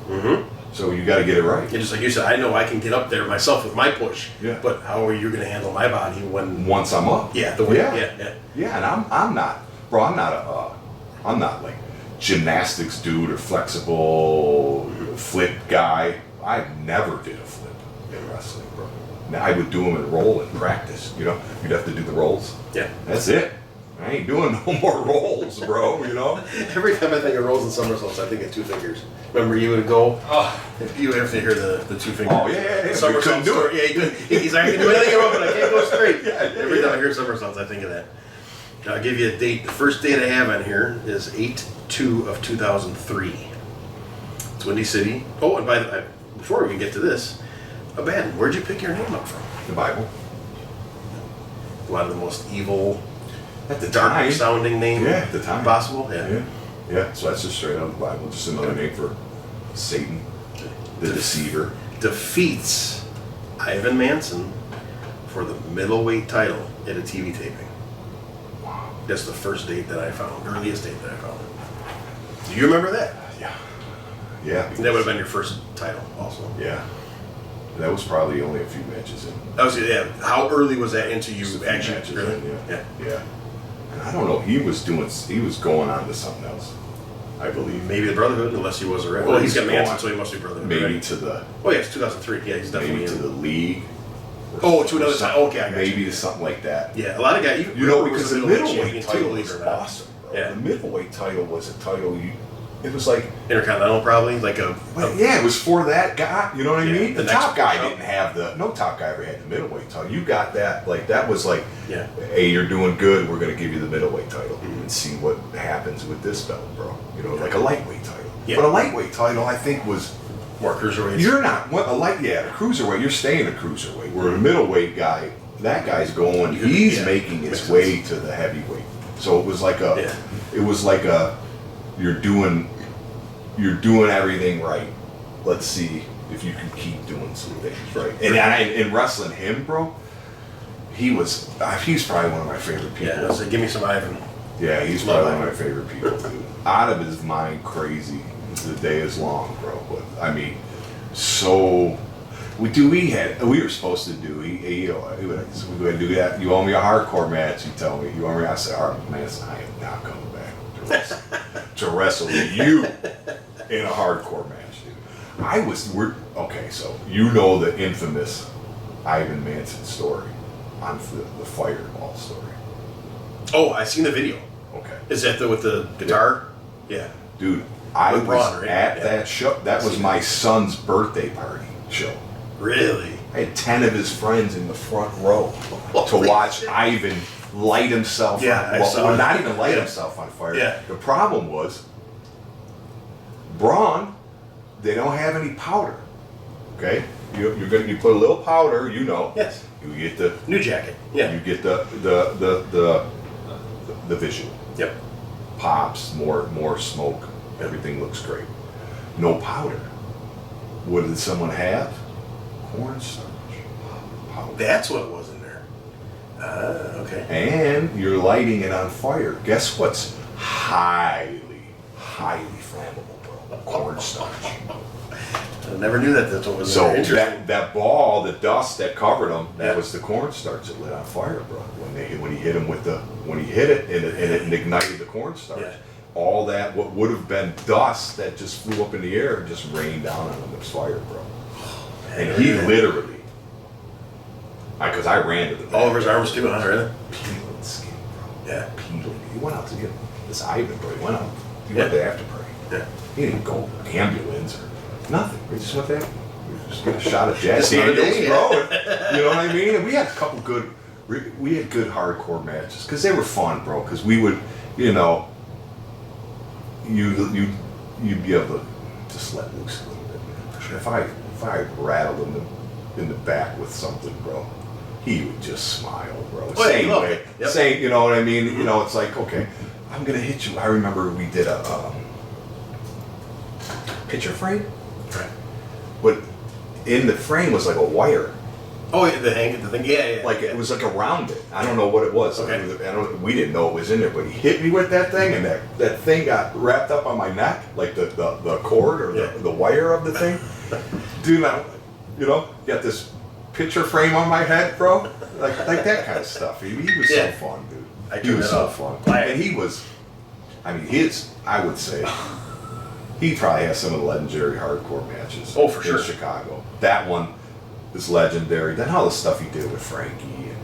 Mm-hmm. So you got to get it right. And just like you said, I know I can get up there myself with my push. Yeah. But how are you going to handle my body when? Once I'm up. Yeah. The way. Yeah. Yeah. Yeah, and I'm not, bro. I'm not like gymnastics dude or flexible flip guy. I never did a flip in wrestling, bro. Now, I would do them in roll in practice. You know, you'd have to do the rolls. Yeah. That's it. I ain't doing no more rolls, bro. You know. Every time I think of rolls and somersaults, I think of two fingers. Remember, you would go. Oh, You have to hear the two fingers. Oh yeah. Somersault couldn't do story. it. Yeah, he couldn't. He's like, I can do anything I want, but I can't go straight. Every time I yeah. hear somersaults, I think of that. Now, I'll give you a date. The first date I have on here is 8/2/2003. It's Windy City. Oh, and before we get to this, Abaddon, where'd you pick your name up from? The Bible. One of the most evil, At the dark time. sounding name Yeah, at the time. possible. Yeah. Yeah. So that's just straight out of the Bible. Just another name for Satan, the deceiver. Defeats Ivan Manson for the middleweight title at a TV taping. Wow. That's the first date that I found, earliest date that I found. Do you remember that? Yeah. Yeah. That would have been your first title, also. Yeah. That was probably only a few matches in. That was How early was that into you Just a few actually? matches Really? in, Yeah. Yeah. And I don't know. He was going on to something else. I believe. Maybe the Brotherhood, unless he was already. Or Well, he's got he's Manson, gone. so he must be Brotherhood. Maybe right? to the. Oh yeah, it's 2003. Yeah, he's definitely Maybe to in. the league. Oh, to another side. Okay, I got Maybe you. to something like that. Yeah, a lot of guys. You know, was because a the champion middleweight too, title believe was it or not. awesome, bro. Yeah. The middleweight title was a title it was like. Intercontinental, probably like a. Yeah, it was for that guy. You know what I Yeah, mean? the The next top guy push-up. didn't have no top guy ever had the middleweight title. You got that. Like that was like, Yeah. hey, you're doing good. We're gonna give you the middleweight title and see what happens with this belt, bro. You know, like a lightweight title. Yeah. But a lightweight title, I think, was More cruiserweights. you're not what a cruiserweight. You're staying a cruiserweight. Where a middleweight guy, that guy's going. He's Yeah. making his Makes way sense. to the heavyweight. So it was like Yeah. you're doing everything right. Let's see if you can keep doing some things right. And in wrestling him, bro, he's probably one of my favorite people. Yeah, I was like, give me some Ivan. Yeah, he's Love probably one Ivan. of my favorite people, dude. Out of his mind, crazy. The day is long, bro. But I mean, so we were supposed to do. We were going to do that. You owe me a hardcore match. You tell me. You owe me. I said, all right, man, I am not coming back to wrestle with you in a hardcore match, dude. Okay. So you know the infamous Ivan Manson story on the Fireball story. Oh, I seen the video. Okay. Is that with the guitar? Yeah. Dude, I With was Braun, right? at Yeah. that show. That was my son's birthday party show. Really? I had 10 of his friends in the front row to Holy watch shit. Ivan light himself Yeah, on I saw well, it. not even light Yeah. himself on fire. Yeah. The problem was, Braun, they don't have any powder. Okay? You put a little powder, you know. Yes. You get the New jacket. Yeah. you get the visual. Yep. Pops, more smoke. Everything looks great. No powder. What did someone have? Cornstarch. Powder. That's what was in there. Okay. And you're lighting it on fire. Guess what's highly flammable, bro? Cornstarch. I never knew that. That's what was So in there. that ball, the dust that covered them, that was the cornstarch that lit on fire, bro. When he hit it and it ignited the cornstarch. Yeah. All that, what would have been dust that just flew up in the air, just rained down on him. It was fire, bro. And he literally, because I ran to the back. All over his arms too, huh? Really? Peeling skin, bro. Yeah. Peeling. He went out to get this Ivan, bro. He went out. He went to after party. Yeah. He didn't go ambulance or nothing. He just went there. Just get a shot of Jack Just another Daniels, day, bro. You know what I mean? And we had a couple good, we had good hardcore matches because they were fun, bro. Because we would, you know, you'd be able to just let loose a little bit, man. For sure. If I rattled him in the back with something, bro, he would just smile, bro. Same way. Yep. Same, you know what I mean? You know, it's like, okay, I'm gonna hit you. I remember we did a picture frame, Right. but in the frame was like a wire. Oh, yeah, the thing. Yeah. Like it was like around it. I don't know what it was. Okay. We didn't know it was in there, but he hit me with that thing, and that thing got wrapped up on my neck, like the cord or the wire of the thing. Dude, you know, got this picture frame on my head, bro. Like that kind of stuff. He was so fun, dude. He was so fun, and he was. I mean, I would say. He probably has some of the legendary hardcore matches. Oh, for sure. In Chicago. That one is legendary. Then all the stuff he did with Frankie, and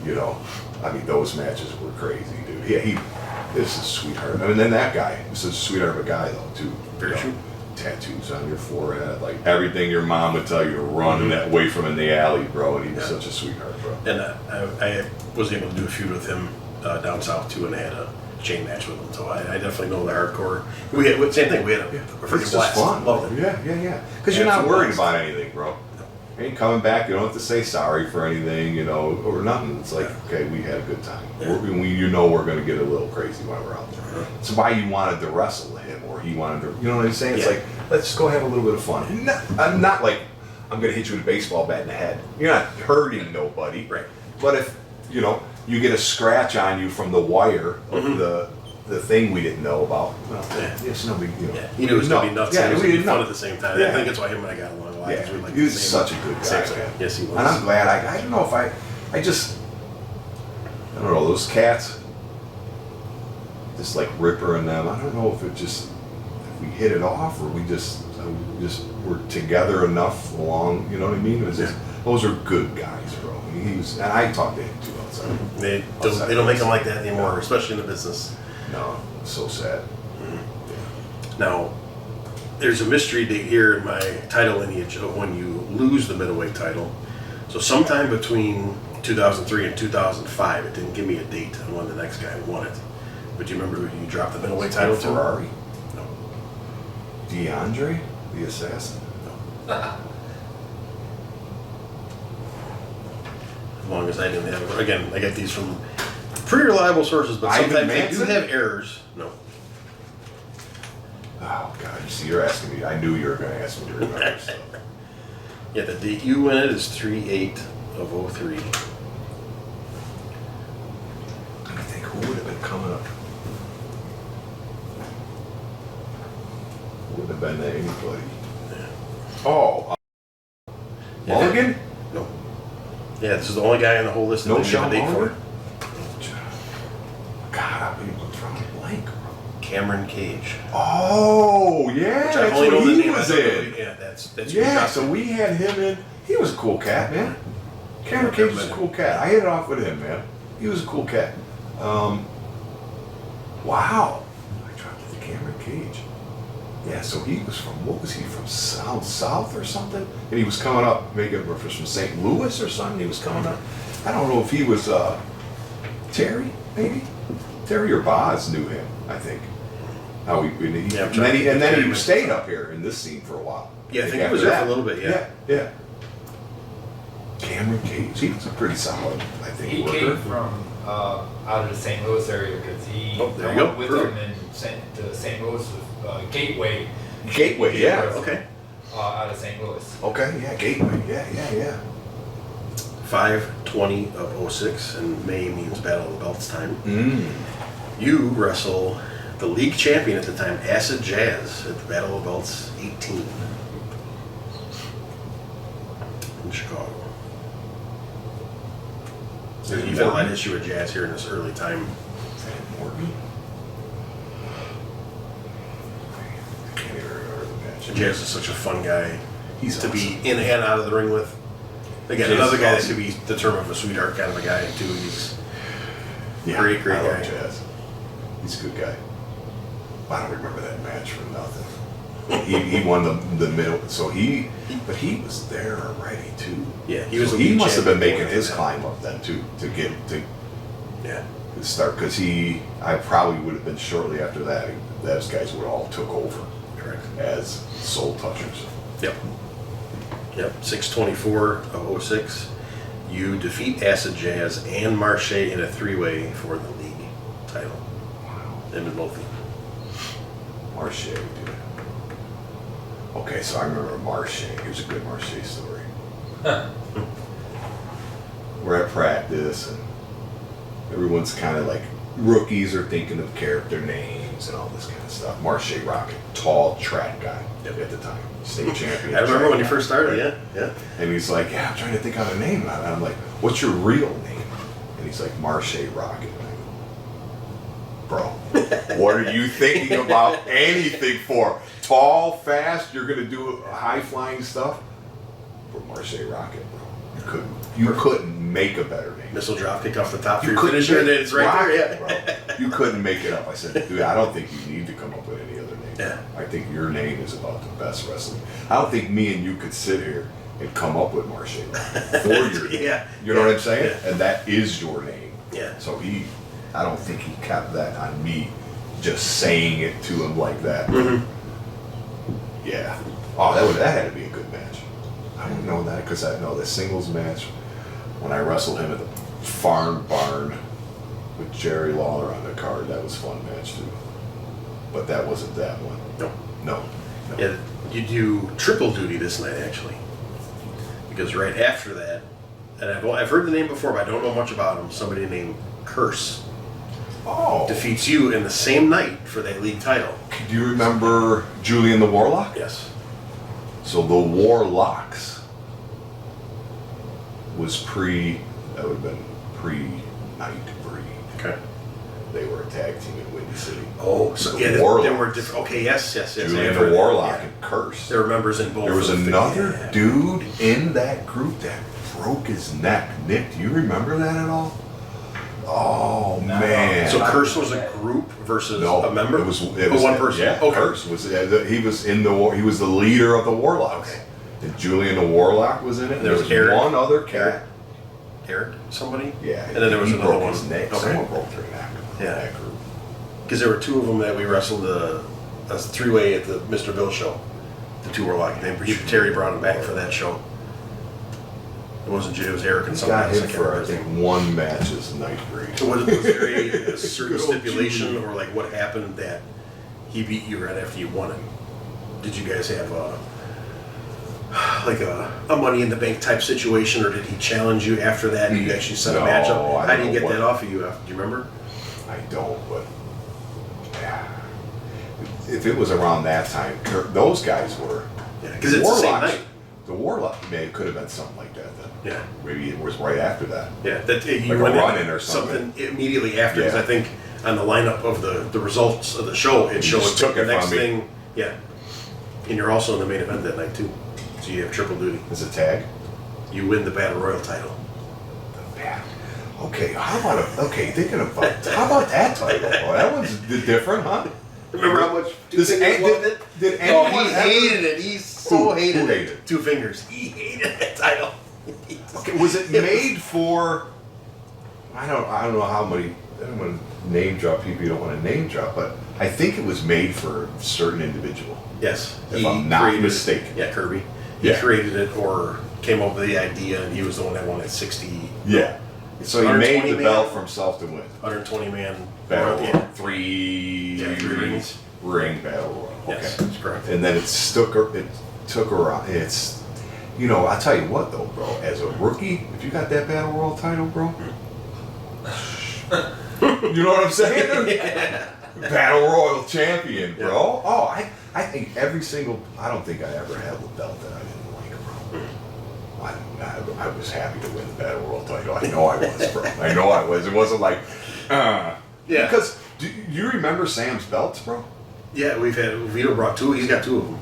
you know, I mean, those matches were crazy, dude. He is a sweetheart. I mean, then that guy was such a sweetheart of a guy, though, too. Very true. Tattoos on your forehead, like everything your mom would tell you to run away from in the alley, bro. And he was such a sweetheart, bro. And I was able to do a feud with him down south too, and I had a chain match with him. So I definitely know the hardcore. We had same thing. We had a freaking It's blast. just fun. Loved it. Yeah. Because you're not worried about anything, bro. You ain't coming back. You don't have to say sorry for anything, you know, or nothing. It's like, okay, we had a good time. Yeah. You know we're going to get a little crazy when we're out there. It's why you wanted to wrestle him, or he wanted to, you know what I'm saying? It's like, let's just go have a little bit of fun. I'm not like, I'm going to hit you with a baseball bat in the head. You're not hurting nobody. Right. But if, you know, you get a scratch on you from the wire of the thing we didn't know about, well, it's no big deal. Yeah. He knew it was going to be nuts. Yeah, and it was we going to be didn't fun know. at the same time. Yeah. I think that's why him and I got along a lot. Yeah, Like he was such a good guy, man. Yes, he was. And I'm glad. I don't know if I don't know, those cats, just like Ripper and them, I don't know if if we hit it off or we just were together enough along, you know what I mean? It was just, those are good guys, bro. I mean, and I talked to him too outside. They don't make them like that anymore, especially in the business. No, it's so sad. Now, there's a mystery to here in my title lineage of when you lose the middleweight title. So sometime between 2003 and 2005, it didn't give me a date on when the next guy won it. But do you remember who you dropped the middleweight title to? Ferrari? No. DeAndre, the assassin? No. As long as I didn't have it. Again, I get these from pretty reliable sources, but sometimes they do have errors. No. Oh, God, you see, you're asking me. I knew you were going to ask me to remember stuff. Yeah, the date you win it is 3/8 of 03. I think who would have been coming up? Wouldn't have been anybody. Yeah. Oh, Mulligan? No. Yeah, this is the only guy on the whole list that No didn't give a Sean date for Mulligan? it. God, I'm drawing a blank, bro. Cameron Cage. Oh, yeah, Which I've that's only what known the he name. was I don't know. in. Yeah, that's who Yeah, dropped so it. we had him in. He was a cool cat, man. Cameron Cage was a cool cat. I hit it off with him, man. He was a cool cat. Wow. I dropped the Cameron Cage. Yeah, so he was from, what was he, from South or something? And he was coming up, maybe he was from St. Louis or something. He was coming up. I don't know if he was Terry, maybe? Terry or Boz knew him, I think. How he and then he stayed up here in this scene for a while. Yeah, I think he was there for a little bit, Yeah. Cameron Cage, he was a pretty solid, I think, He worker. came from out of the St. Louis area because he there you went go. with him in St. Louis with Gateway. Gateway, yeah. Okay. Out of St. Louis. Okay, yeah, Gateway, yeah. 5/20 of 06, and May means Battle of the Belts time. Mm. You wrestle the league champion at the time, Acid Jazz, at the Battle of the Belts 18 in Chicago. So you've had a lot of issue with Jazz here in this early time. Is that Morgan? I can't even remember the match. Jazz is such a fun guy. He's to awesome. be in and out of the ring with. Again, Jazz another is guy awesome. that could be the term of a sweetheart kind of a guy too. He's Yeah, great I love guy. Jazz. He's a good guy. I don't remember that match for nothing. He won the middle, but he was there already too. Yeah, he was. So the he league must have been champion making his before climb up then too to Yeah. start because I probably would have been shortly after that. Those guys would all took over Correct. as soul touchers. Yep. 6/24 of 06. You defeat Acid Jazz and Marche in a 3-way for the league title. Wow. In Midlothian. Marche, dude. Okay, so I remember Marche. Here's a good Marche story. We're at practice and everyone's kind of like rookies are thinking of character names and all this kind of stuff. Marche Rocket, tall track guy at the time, state champion. I remember when you track first guy, started. right? Yeah. And he's like, yeah, I'm trying to think of a name. And I'm like, what's your real name? And he's like, Marche Rocket. And I go, bro, what are you thinking about anything for? Tall, fast, you're going to do high flying stuff? For Marche Rocket, bro. You couldn't make a better name. Missile drop kick off the top for You your couldn't finisher, and make it's right there. Rocket, Yeah. bro. You couldn't make it up. I said, dude, I don't think you need to come up with any other name. Yeah. I think your name is about the best wrestling. I don't think me and you could sit here and come up with Marche Rocket for your name. Yeah. You know what I'm saying? Yeah. And that is your name. Yeah. So I don't think he kept that on me just saying it to him like that. Mhm. Yeah. Oh, that had to be a good match. I don't know that because I know the singles match when I wrestled him at the farm barn with Jerry Lawler on the card. That was a fun match too. But that wasn't that one. No. Yeah, you do triple duty this night actually, because right after that, and I've heard the name before, but I don't know much about him. Somebody named Curse defeats you in the same night for that league title. Do you remember Julian the Warlock? Yes. So the Warlocks was that would have been pre-Night Breed. Okay. They were a tag team in Windy City. Oh, so The yeah, they Warlocks. were different. Okay, yes. Julian I've heard the that, Warlock yeah. and Curse. There were members in both. There was of the another yeah. dude in that group that broke his neck. Nick, do you remember that at all? Oh No. man! So Curse was a group versus a member. It was one person. Yeah, okay. Curse was. He was in the war. He was the leader of the Warlocks. Okay. And Julian the Warlock was in it. And there was Eric. one other character. Eric, somebody. Yeah, And then there was he another broke one. his neck. Okay. Someone broke their neck. in Yeah. that group. Because there were two of them that we wrestled a 3-way at the Mr. Bill show. The two were like, Terry brought him back for that show. It wasn't you, it was Eric and He someone got else. I him can't for remember I his think name. one match as Night Breed. So was there a certain Good old stipulation Julian. or like what happened that he beat you right after you won it? Did you guys have a Money in the Bank type situation, or did he challenge you after that and you actually set a match up? I How do don't you know get what- that off of you? Do you remember? I don't, but yeah. If it was around that time, those guys were. Yeah, because it's the same Warlocks. night. The Warlock, maybe it could have been something like that then. Yeah. Maybe it was right after that. Yeah, that you Like a went run-in in or something. immediately after, because Yeah. I think on the lineup of the results of the show, it showed just took the it next from me. thing. Yeah, and you're also in the main event that night too, so you have triple duty. As a tag? You win the Battle Royal title. Yeah. Okay, how about how about that title? Well, that one's different, huh? Remember how much Two Does Fingers Ed- loved it? Did Oh, anyone he ever- hated it. He so Who hated hated it. it? Two Fingers. He hated that title. Okay, was it made for? I don't know how many. I don't want to name drop people you don't want to name drop, but I think it was made for a certain individual. Yes, If I'm not created it. mistaken. Yeah, Kirby. He Yeah. created it or came up with the idea, and he was the one that won at 60. Yeah. So he made the belt for himself to win. 120 man battle royal. Yeah. Three rings. Ring battle royal. Okay. Yes, that's correct. And then it took around. It's, I tell you what though, bro. As a rookie, if you got that battle royal title, bro. You know what I'm saying? Yeah. Battle royal champion, bro. Yeah. Oh, I think I don't think I ever had the belt that I didn't like, bro. I was happy to win the battle royal title. I know I was, bro. I know I was. It wasn't like, Yeah. Because do you remember Sam's belts, bro? Yeah, we've had Vito brought two. He's got two of them.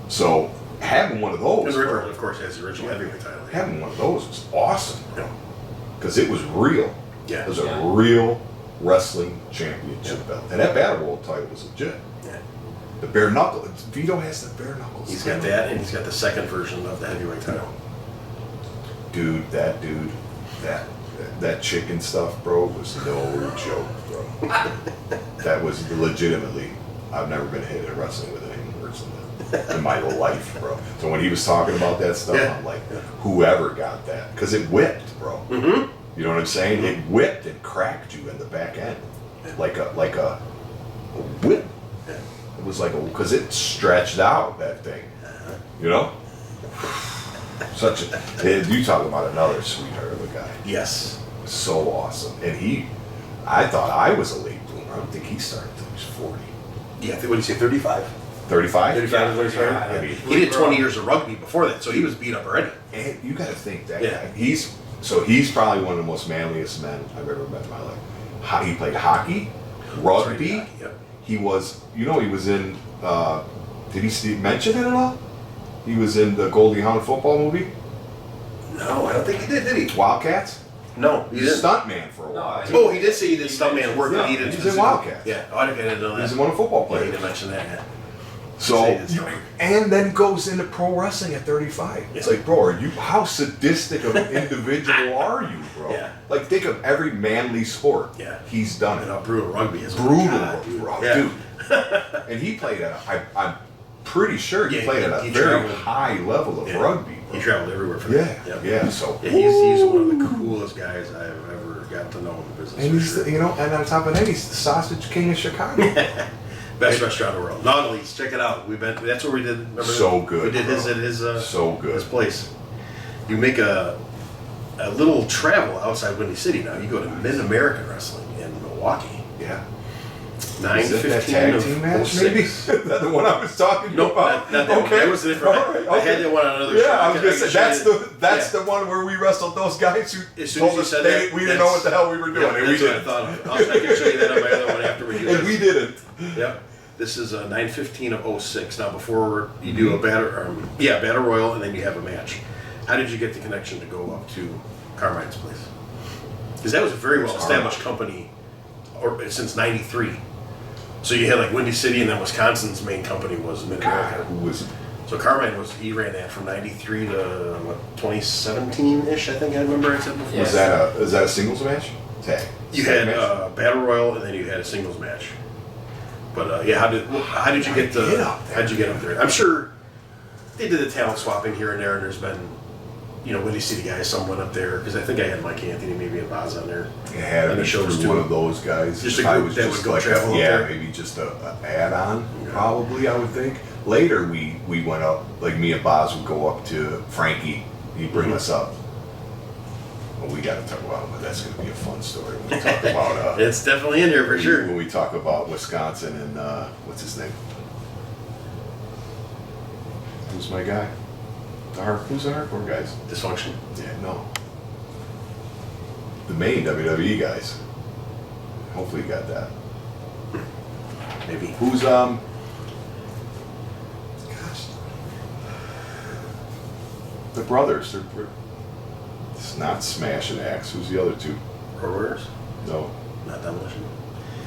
So having one of those, and River, of course, has the original heavyweight title. Having one of those was awesome, yeah. Because it was real. Yeah, it was a real wrestling championship belt, and that battle royal title was legit. Yeah. The bare knuckles. Vito has the bare knuckles. He's got that, and he's got the second version of the heavyweight title. Dude, that chicken stuff, bro, was no joke, bro. That was legitimately. I've never been hit in wrestling with anything worse than that in my life, bro. So when he was talking about that stuff, I'm like, whoever got that, because it whipped, bro. Mm-hmm. You know what I'm saying? Mm-hmm. It whipped and cracked you in the back end, like a whip. Yeah. It was like because it stretched out that thing, you know. You talk about another sweetheart of a guy. Yes. So awesome. And I thought I was a late bloomer. I don't think he started until he was 40. Yeah, what did you say, 35? 35? 35 to 35? Yeah. He did 20 years of rugby before that, so he was beat up already. And you got to think, that guy, he's probably one of the most manliest men I've ever met in my life. He played hockey, rugby. Right, yep. He was, he was in, did he mention it at all? He was in the Goldie Hawn football movie? No, I don't think he did he? Wildcats? No, he didn't. Stuntman for a while. Oh, he did say he did stuntman work. Yeah, he did. He's in Wildcats. Yeah, I didn't know that. He's one of the football players. Yeah, he didn't mention that yet. So, and then goes into pro wrestling at 35. Yeah. It's like, bro, how sadistic of an individual are you, bro? Yeah. Like, think of every manly sport. Yeah. He's done it. And brutal rugby is dude. And he played I'm pretty sure he played at a very high level of rugby. Bro. He traveled everywhere for that. Yeah. So he's one of the coolest guys I've ever got to know in the business. And he's and on top of that, he's the sausage king of Chicago. Best restaurant in the world. Nautilus, check it out. That's where we did. Remember good. We did his at his his place. You make a little travel outside Windy City now. You go to Mid-American Wrestling in Milwaukee. Yeah. 9:15 tag team match, maybe? Is that the one I was talking about? Not that one. That was different. Right, I had that one on another show. Yeah, I was going to say, that's the one where we wrestled those guys who told us we didn't know what the hell we were doing, and we didn't. I thought of. I can show you that on my other one after we do this. And we didn't. Yep. This is 9:15 of 06. Now, before you do a battle royal, and then you have a match. How did you get the connection to go up to Carmine's place? Because that was a very well-established company since '93. So you had like Windy City, and then Wisconsin's main company was Mid-America. So Carmine he ran that from '93 to 2017-ish. I think I remember I said before. Is that a singles match? Tag. You had battle royal, and then you had a singles match. But how did you get up there? I'm sure they did the talent swapping here and there, and there's been Windy City guys, some went up there, because I think I had Mike Anthony, maybe a Boz on there. It had to be one of those guys. Just a group that would go travel up there. Maybe just a add-on, probably, I would think. Later, we went up, like me and Boz would go up to Frankie. He'd bring us up. Well, we got to talk about it, but that's going to be a fun story when we talk about... it's definitely in there for sure. When we talk about Wisconsin and, what's his name? Who's my guy? Who's the hardcore guys? Dysfunction? Yeah, no. The main WWE guys. Hopefully you got that. Maybe. Who's, gosh. The brothers. It's not Smash and Axe. Who's the other two? Road Warriors? No. Not Demolition?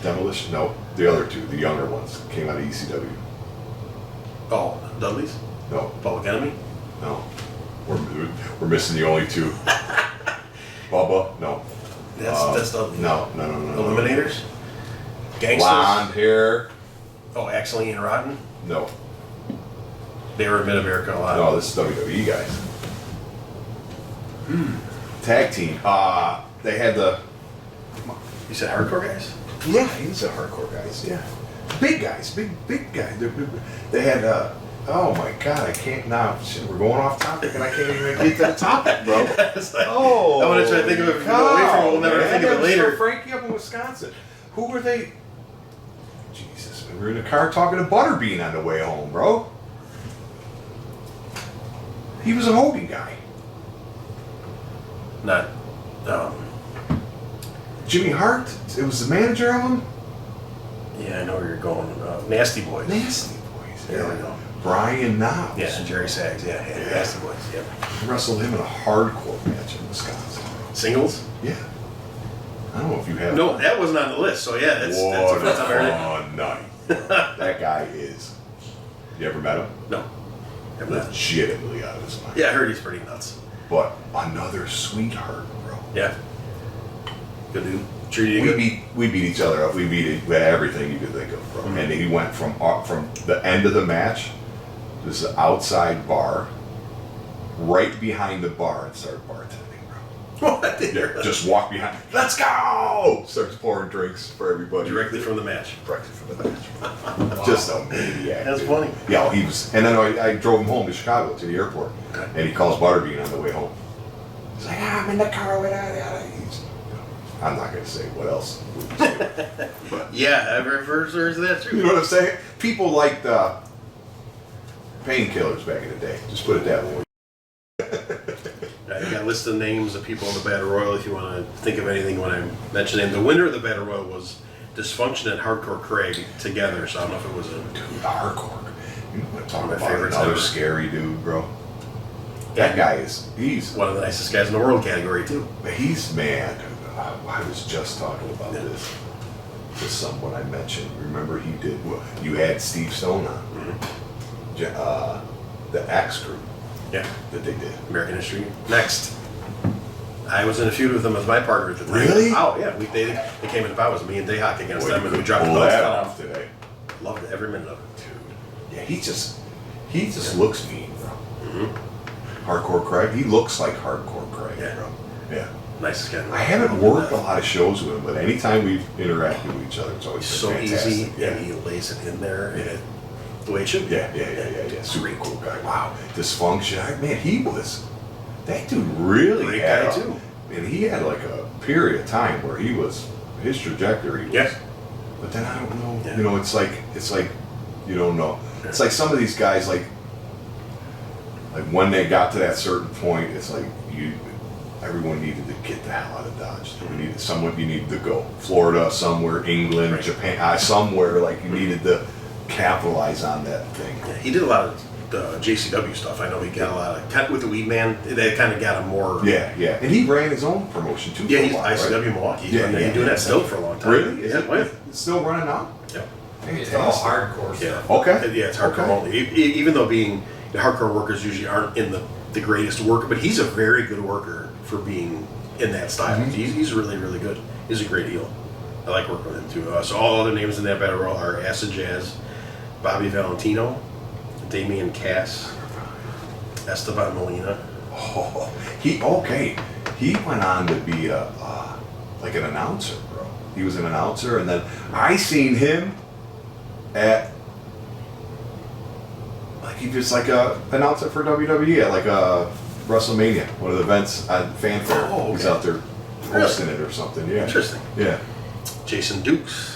Demolition? No. The other two, the younger ones, came out of ECW. Oh, Dudley's? No. Public Enemy? No. We're missing the only two. Bubba? No. That's Dudley. No. Eliminators? Gangsters? Blonde hair. Oh, Axel and Rotten? No. They were in Mid-America a lot. No, this is WWE guys. Tag team. they had the. You said hardcore guys? Yeah, he was a hardcore guys. Yeah, big guys, big guys. They had. Oh my God, I can't now. Shit, we're going off topic, and I can't even get to the topic, bro. Like, oh, I'm gonna try to think of it. If we go away from it, we'll never think of it later. Frankie up in Wisconsin. Who were they? Jesus, we were in the car talking to Butterbean on the way home, bro. He was a Hogan guy. Not. Jimmy Hart. It was the manager of him. Yeah, I know where you're going. Nasty Boys. Nasty Boys. There we go. Brian Knobs. Yeah, Jerry Sags. Yeah, Nasty Boys. Yep. I wrestled him in a hardcore match in Wisconsin. Singles? Yeah. I don't know if you have. No, that wasn't on the list. So yeah, that's what the first time I heard it. fun night. That guy is. You ever met him? No. Never met him. Legitimately out of his mind. Yeah, I heard he's pretty nuts. But another sweetheart, bro. Yeah. Good dude. Treated you good. We beat each other up. We beat everything you could think of, bro. Mm-hmm. And he went from the end of the match. This is an outside bar, right behind the bar, and started bartending, bro. What? Yeah, just walk behind. Let's go! Starts pouring drinks for everybody. Directly from the match. Directly from the match. Wow. Just a maniac. That's dude. funny. Yeah, he was. And then I drove him home to Chicago to the airport, and he calls Butterbean on the way home. He's like, I'm in the car with I'm not going to say what else. But, yeah, I've heard stories of that too. You know what I'm saying? People liked painkillers back in the day. Just put it that way. I got a list of names of people in the Battle Royal if you want to think of anything when I mention them. The winner of the Battle Royal was Dysfunction and Hardcore Craig together, so I don't know if it was a... Dude, Hardcore. You know what I'm talking One of my about? favorites Another ever. Scary dude, bro. That guy he's one of the nicest guys in the world category, too. He's mad. I was just talking about this with someone I mentioned. Remember he did, you had Steve Stone on. Mm-hmm. The X group. Yeah. That they did. American History. Next. I was in a feud with them as my partner at the time. Really? Oh, yeah. They came in the bout. It was me and Dayhawk against them, and we dropped the pull belts that down. off today. Loved every minute of it. Dude. Yeah, he just looks mean, bro. Mm-hmm. Hardcore Craig, he looks like Hardcore Craig, bro. Yeah. Nicest guy. I haven't worked a lot of shows with him, but anytime we've interacted with each other, it's always so been fantastic. easy, and he lays it in there, and the way it should be. Yeah. Super cool guy. Wow. Dysfunction. That dude really Great had guy, too. And he had like a period of time where his trajectory was. Yeah. But then I don't know. Yeah. You know, it's like you don't know. Yeah. It's like some of these guys, like when they got to that certain point, it's like everyone needed to get the hell out of Dodge. You needed to go. Florida, somewhere, England, right. Japan, somewhere, like you needed to capitalize on that thing. Yeah, he did a lot of the JCW stuff. I know he got a lot of, with the Weed Man, they kind of got him more. Yeah. And he ran his own promotion too. Yeah, he's for a while, ICW right? Milwaukee. He's been doing that still for a long time. Really? Is Yeah, it still running now? Yeah. It's all hardcore stuff. Yeah. Okay. Yeah, it's hardcore only. Even though being the hardcore workers usually aren't in the greatest worker, but he's a very good worker for being in that style. Mm-hmm. He's really, really good. He's a great heel. I like working with him too. So all other names in that battle royal are Acid Jazz, Bobby Valentino, Damian Cass, Esteban Molina. Oh, he went on to be like an announcer, bro. He was an announcer, and then I seen him at he was like a announcer for WWE at like a WrestleMania, one of the events at Fanfare. Oh, okay. He's out there hosting it or something. Yeah. Interesting. Yeah. Jason Dukes.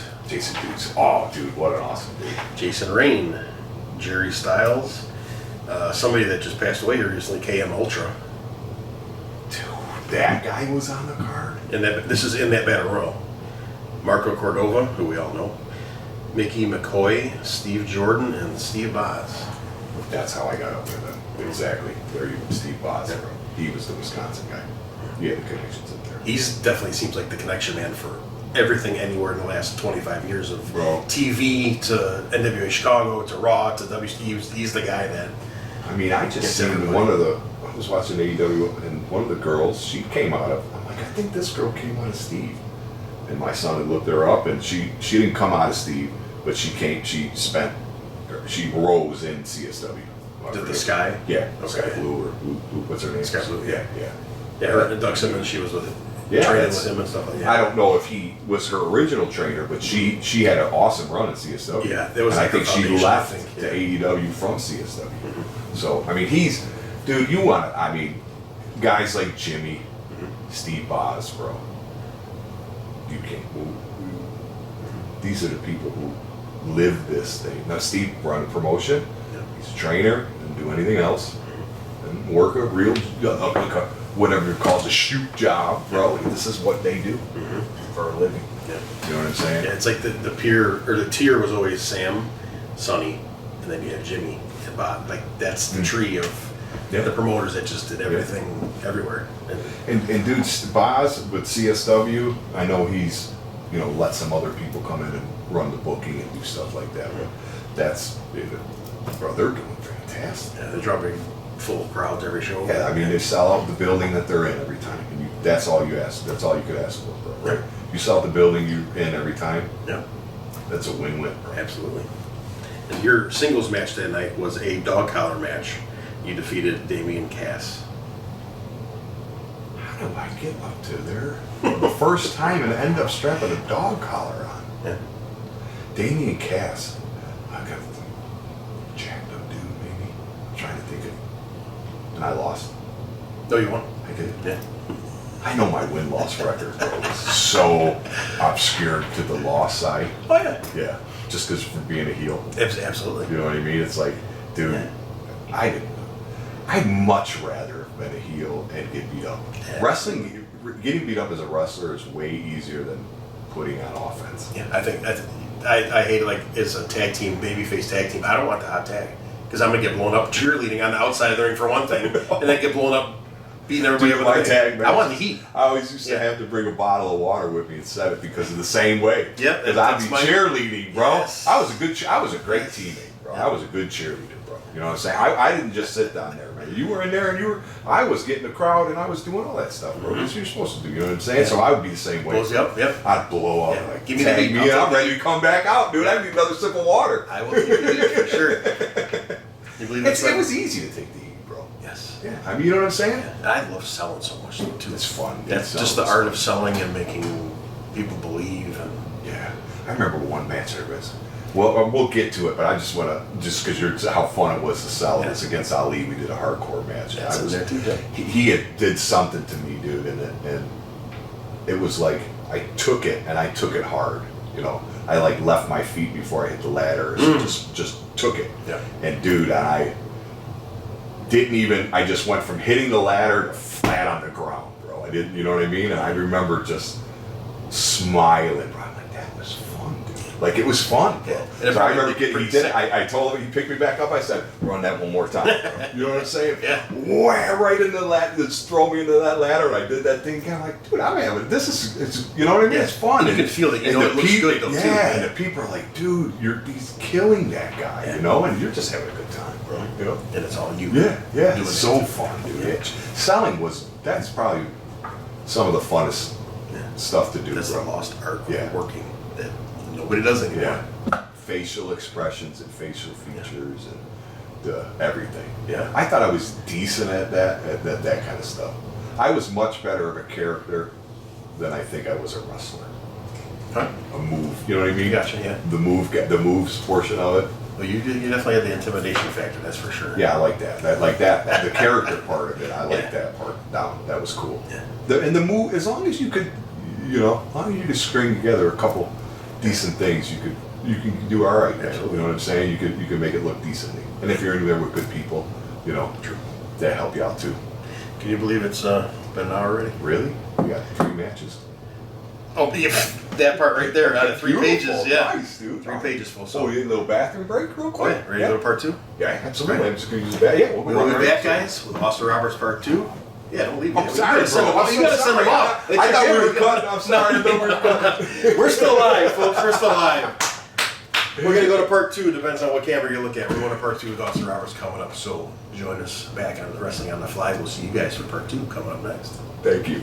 Oh, dude, what an awesome dude. Jason Rain, Jerry Styles, somebody that just passed away here recently, KM Ultra. Dude, that guy was on the card. And this is in that battle royal. Marco Cordova, who we all know, Mickey McCoy, Steve Jordan, and Steve Boz. That's how I got up with him. Exactly. There you go, Steve Boz. Yeah. He was the Wisconsin guy. He had the connections up there. He's definitely seems like the connection man for everything anywhere in the last 25 years of TV to NWA Chicago to Raw to WC. He's the guy that. I mean, I just seen I was watching AEW and one of the girls, she came out of, I'm like, I think this girl came out of Steve. And my son had looked her up and she didn't come out of Steve, but she rose in CSW. Did the Sky? Yeah. Okay. Sky Blue or Blue, what's her name? Sky Blue, yeah. Yeah, her and Doug Simmons, she was with training with him and stuff like that. I don't know if he was her original trainer, but she had an awesome run at CSW. Yeah, that was. And I think she left to AEW from CSW. So I mean, dude. You want to? I mean, guys like Jimmy, Steve Boz, bro. You can't move. These are the people who live this thing. Now, Steve run a promotion. He's a trainer, doesn't do anything else, and work a real, whatever it calls a shoot job, bro. This is what they do for a living. Yeah. You know what I'm saying? Yeah, it's like the tier was always Sam, Sonny, and then you have Jimmy and Bob. Like that's the tree of the promoters that just did everything everywhere. And dude, Boz with CSW, I know he's let some other people come in and run the booking and do stuff like that. But bro, they're doing fantastic. Yeah, they're dropping full crowds every show. Yeah, I mean they sell out the building that they're in every time, and that's all you ask. That's all you could ask for, bro. Right? You sell out the building you're in every time. Yeah, that's a win-win, bro. Absolutely. And your singles match that night was a dog collar match. You defeated Damian Cass. How do I get up to there the first time and end up strapping a dog collar on? Yeah. Damian Cass. I got jacked up dude, maybe. I'm trying to think of. And I lost. No, you won. I did. Yeah. I know my win-loss record, bro. It's so obscured to the loss side. Oh yeah. Yeah. Just because for being a heel. Absolutely. You know what I mean? It's like, dude, I'd much rather have been a heel and get beat up. Yeah. Wrestling, getting beat up as a wrestler is way easier than putting on offense. Yeah, I think I hate it. Like it's a tag team, babyface tag team. I don't want the hot tag because I'm gonna get blown up cheerleading on the outside of the ring for one thing, and then get blown up beating everybody up with the tag. Man. I want the heat. I always used to have to bring a bottle of water with me and set it because of the same way. Yeah, because I'd be cheerleading, bro. Yes. I was a great teammate, bro. I was a good cheerleader, bro. You know what I'm saying? I didn't just sit down there, man. You were in there and I was getting the crowd and I was doing all that stuff, bro. That's what you're supposed to do, you know what I'm saying? So I would be the same way. Blows you up, yep. I'd blow up, like, give me the heat. Me, I'm ready to come back out, dude. I need another sip of water. I will give you the heat for sure. You believe it was easy to take the heat, bro. Yes. Yeah. I mean, you know what I'm saying? Yeah. I love selling so much too. It's fun. That's just the art of selling and making people believe. And yeah. I remember one match there was. Well, we'll get to it, but I just want to, just because how fun it was to sell. It was against Ali. We did a hardcore match. Yeah, I was there too. He did something to me, dude, and it was like I took it and I took it hard. You know, I like left my feet before I hit the ladder. So just took it. Yeah. And dude, I didn't even. I just went from hitting the ladder to flat on the ground, bro. I didn't. You know what I mean? And I remember just smiling, bro. I'm like, that was fun, dude. Like it was fun, bro. Yeah. So I remember he did it. I told him, he picked me back up. I said, run that one more time, bro. You know what I'm saying? Yeah. Wham, right in the ladder, just throw me into that ladder. And I did that thing. Kind of like, dude, I'm having this is, it's, you know what I mean? Yeah. It's fun. You can feel it. You know, it looks good though, too. And the people are like, dude, he's killing that guy, you know, and you're just having a good time, bro. You know? And it's all you. Yeah. Doing It's so fun, dude. Yeah. Selling that's probably some of the funnest stuff to do. That's bro. the lost art of working that nobody does anymore. Yeah. Facial expressions and facial features and everything. Yeah. I thought I was decent at that kind of stuff. I was much better of a character than I think I was a wrestler. Huh? A move, you know what I mean? Gotcha, yeah. The moves portion of it. Well, you definitely had the intimidation factor, that's for sure. Yeah, I like that. The character part of it, I like that part. That was cool. Yeah. And the move, as long as you could, as long as you could string together a couple decent things, you can do all right. Absolutely. You know what I'm saying? You can make it look decently. And if you're in there with good people, True. that help you out too. Can you believe it's been an hour already? Really? We got 3 matches. Oh, yeah, that part right there, out of 3 pages, yeah. Nice, dude. 3 pages full. So we need a little bathroom break real Oh, quick? yeah. Ready to go to part 2? Yeah, absolutely. I'm just going to use that. Yeah, We'll be back, guys, with Austin Roberts part 2. Yeah, don't leave me. I'm sorry, bro. You gotta send them off. I thought we were cutting. I'm sorry. I thought we were cutting. We're still live, folks. We're still live. We're going to go to part 2. Depends on what camera you look at. We're going to part 2 with Austin Roberts coming up. So join us back on Wrestling on the Fly. We'll see you guys for part 2 coming up next. Thank you.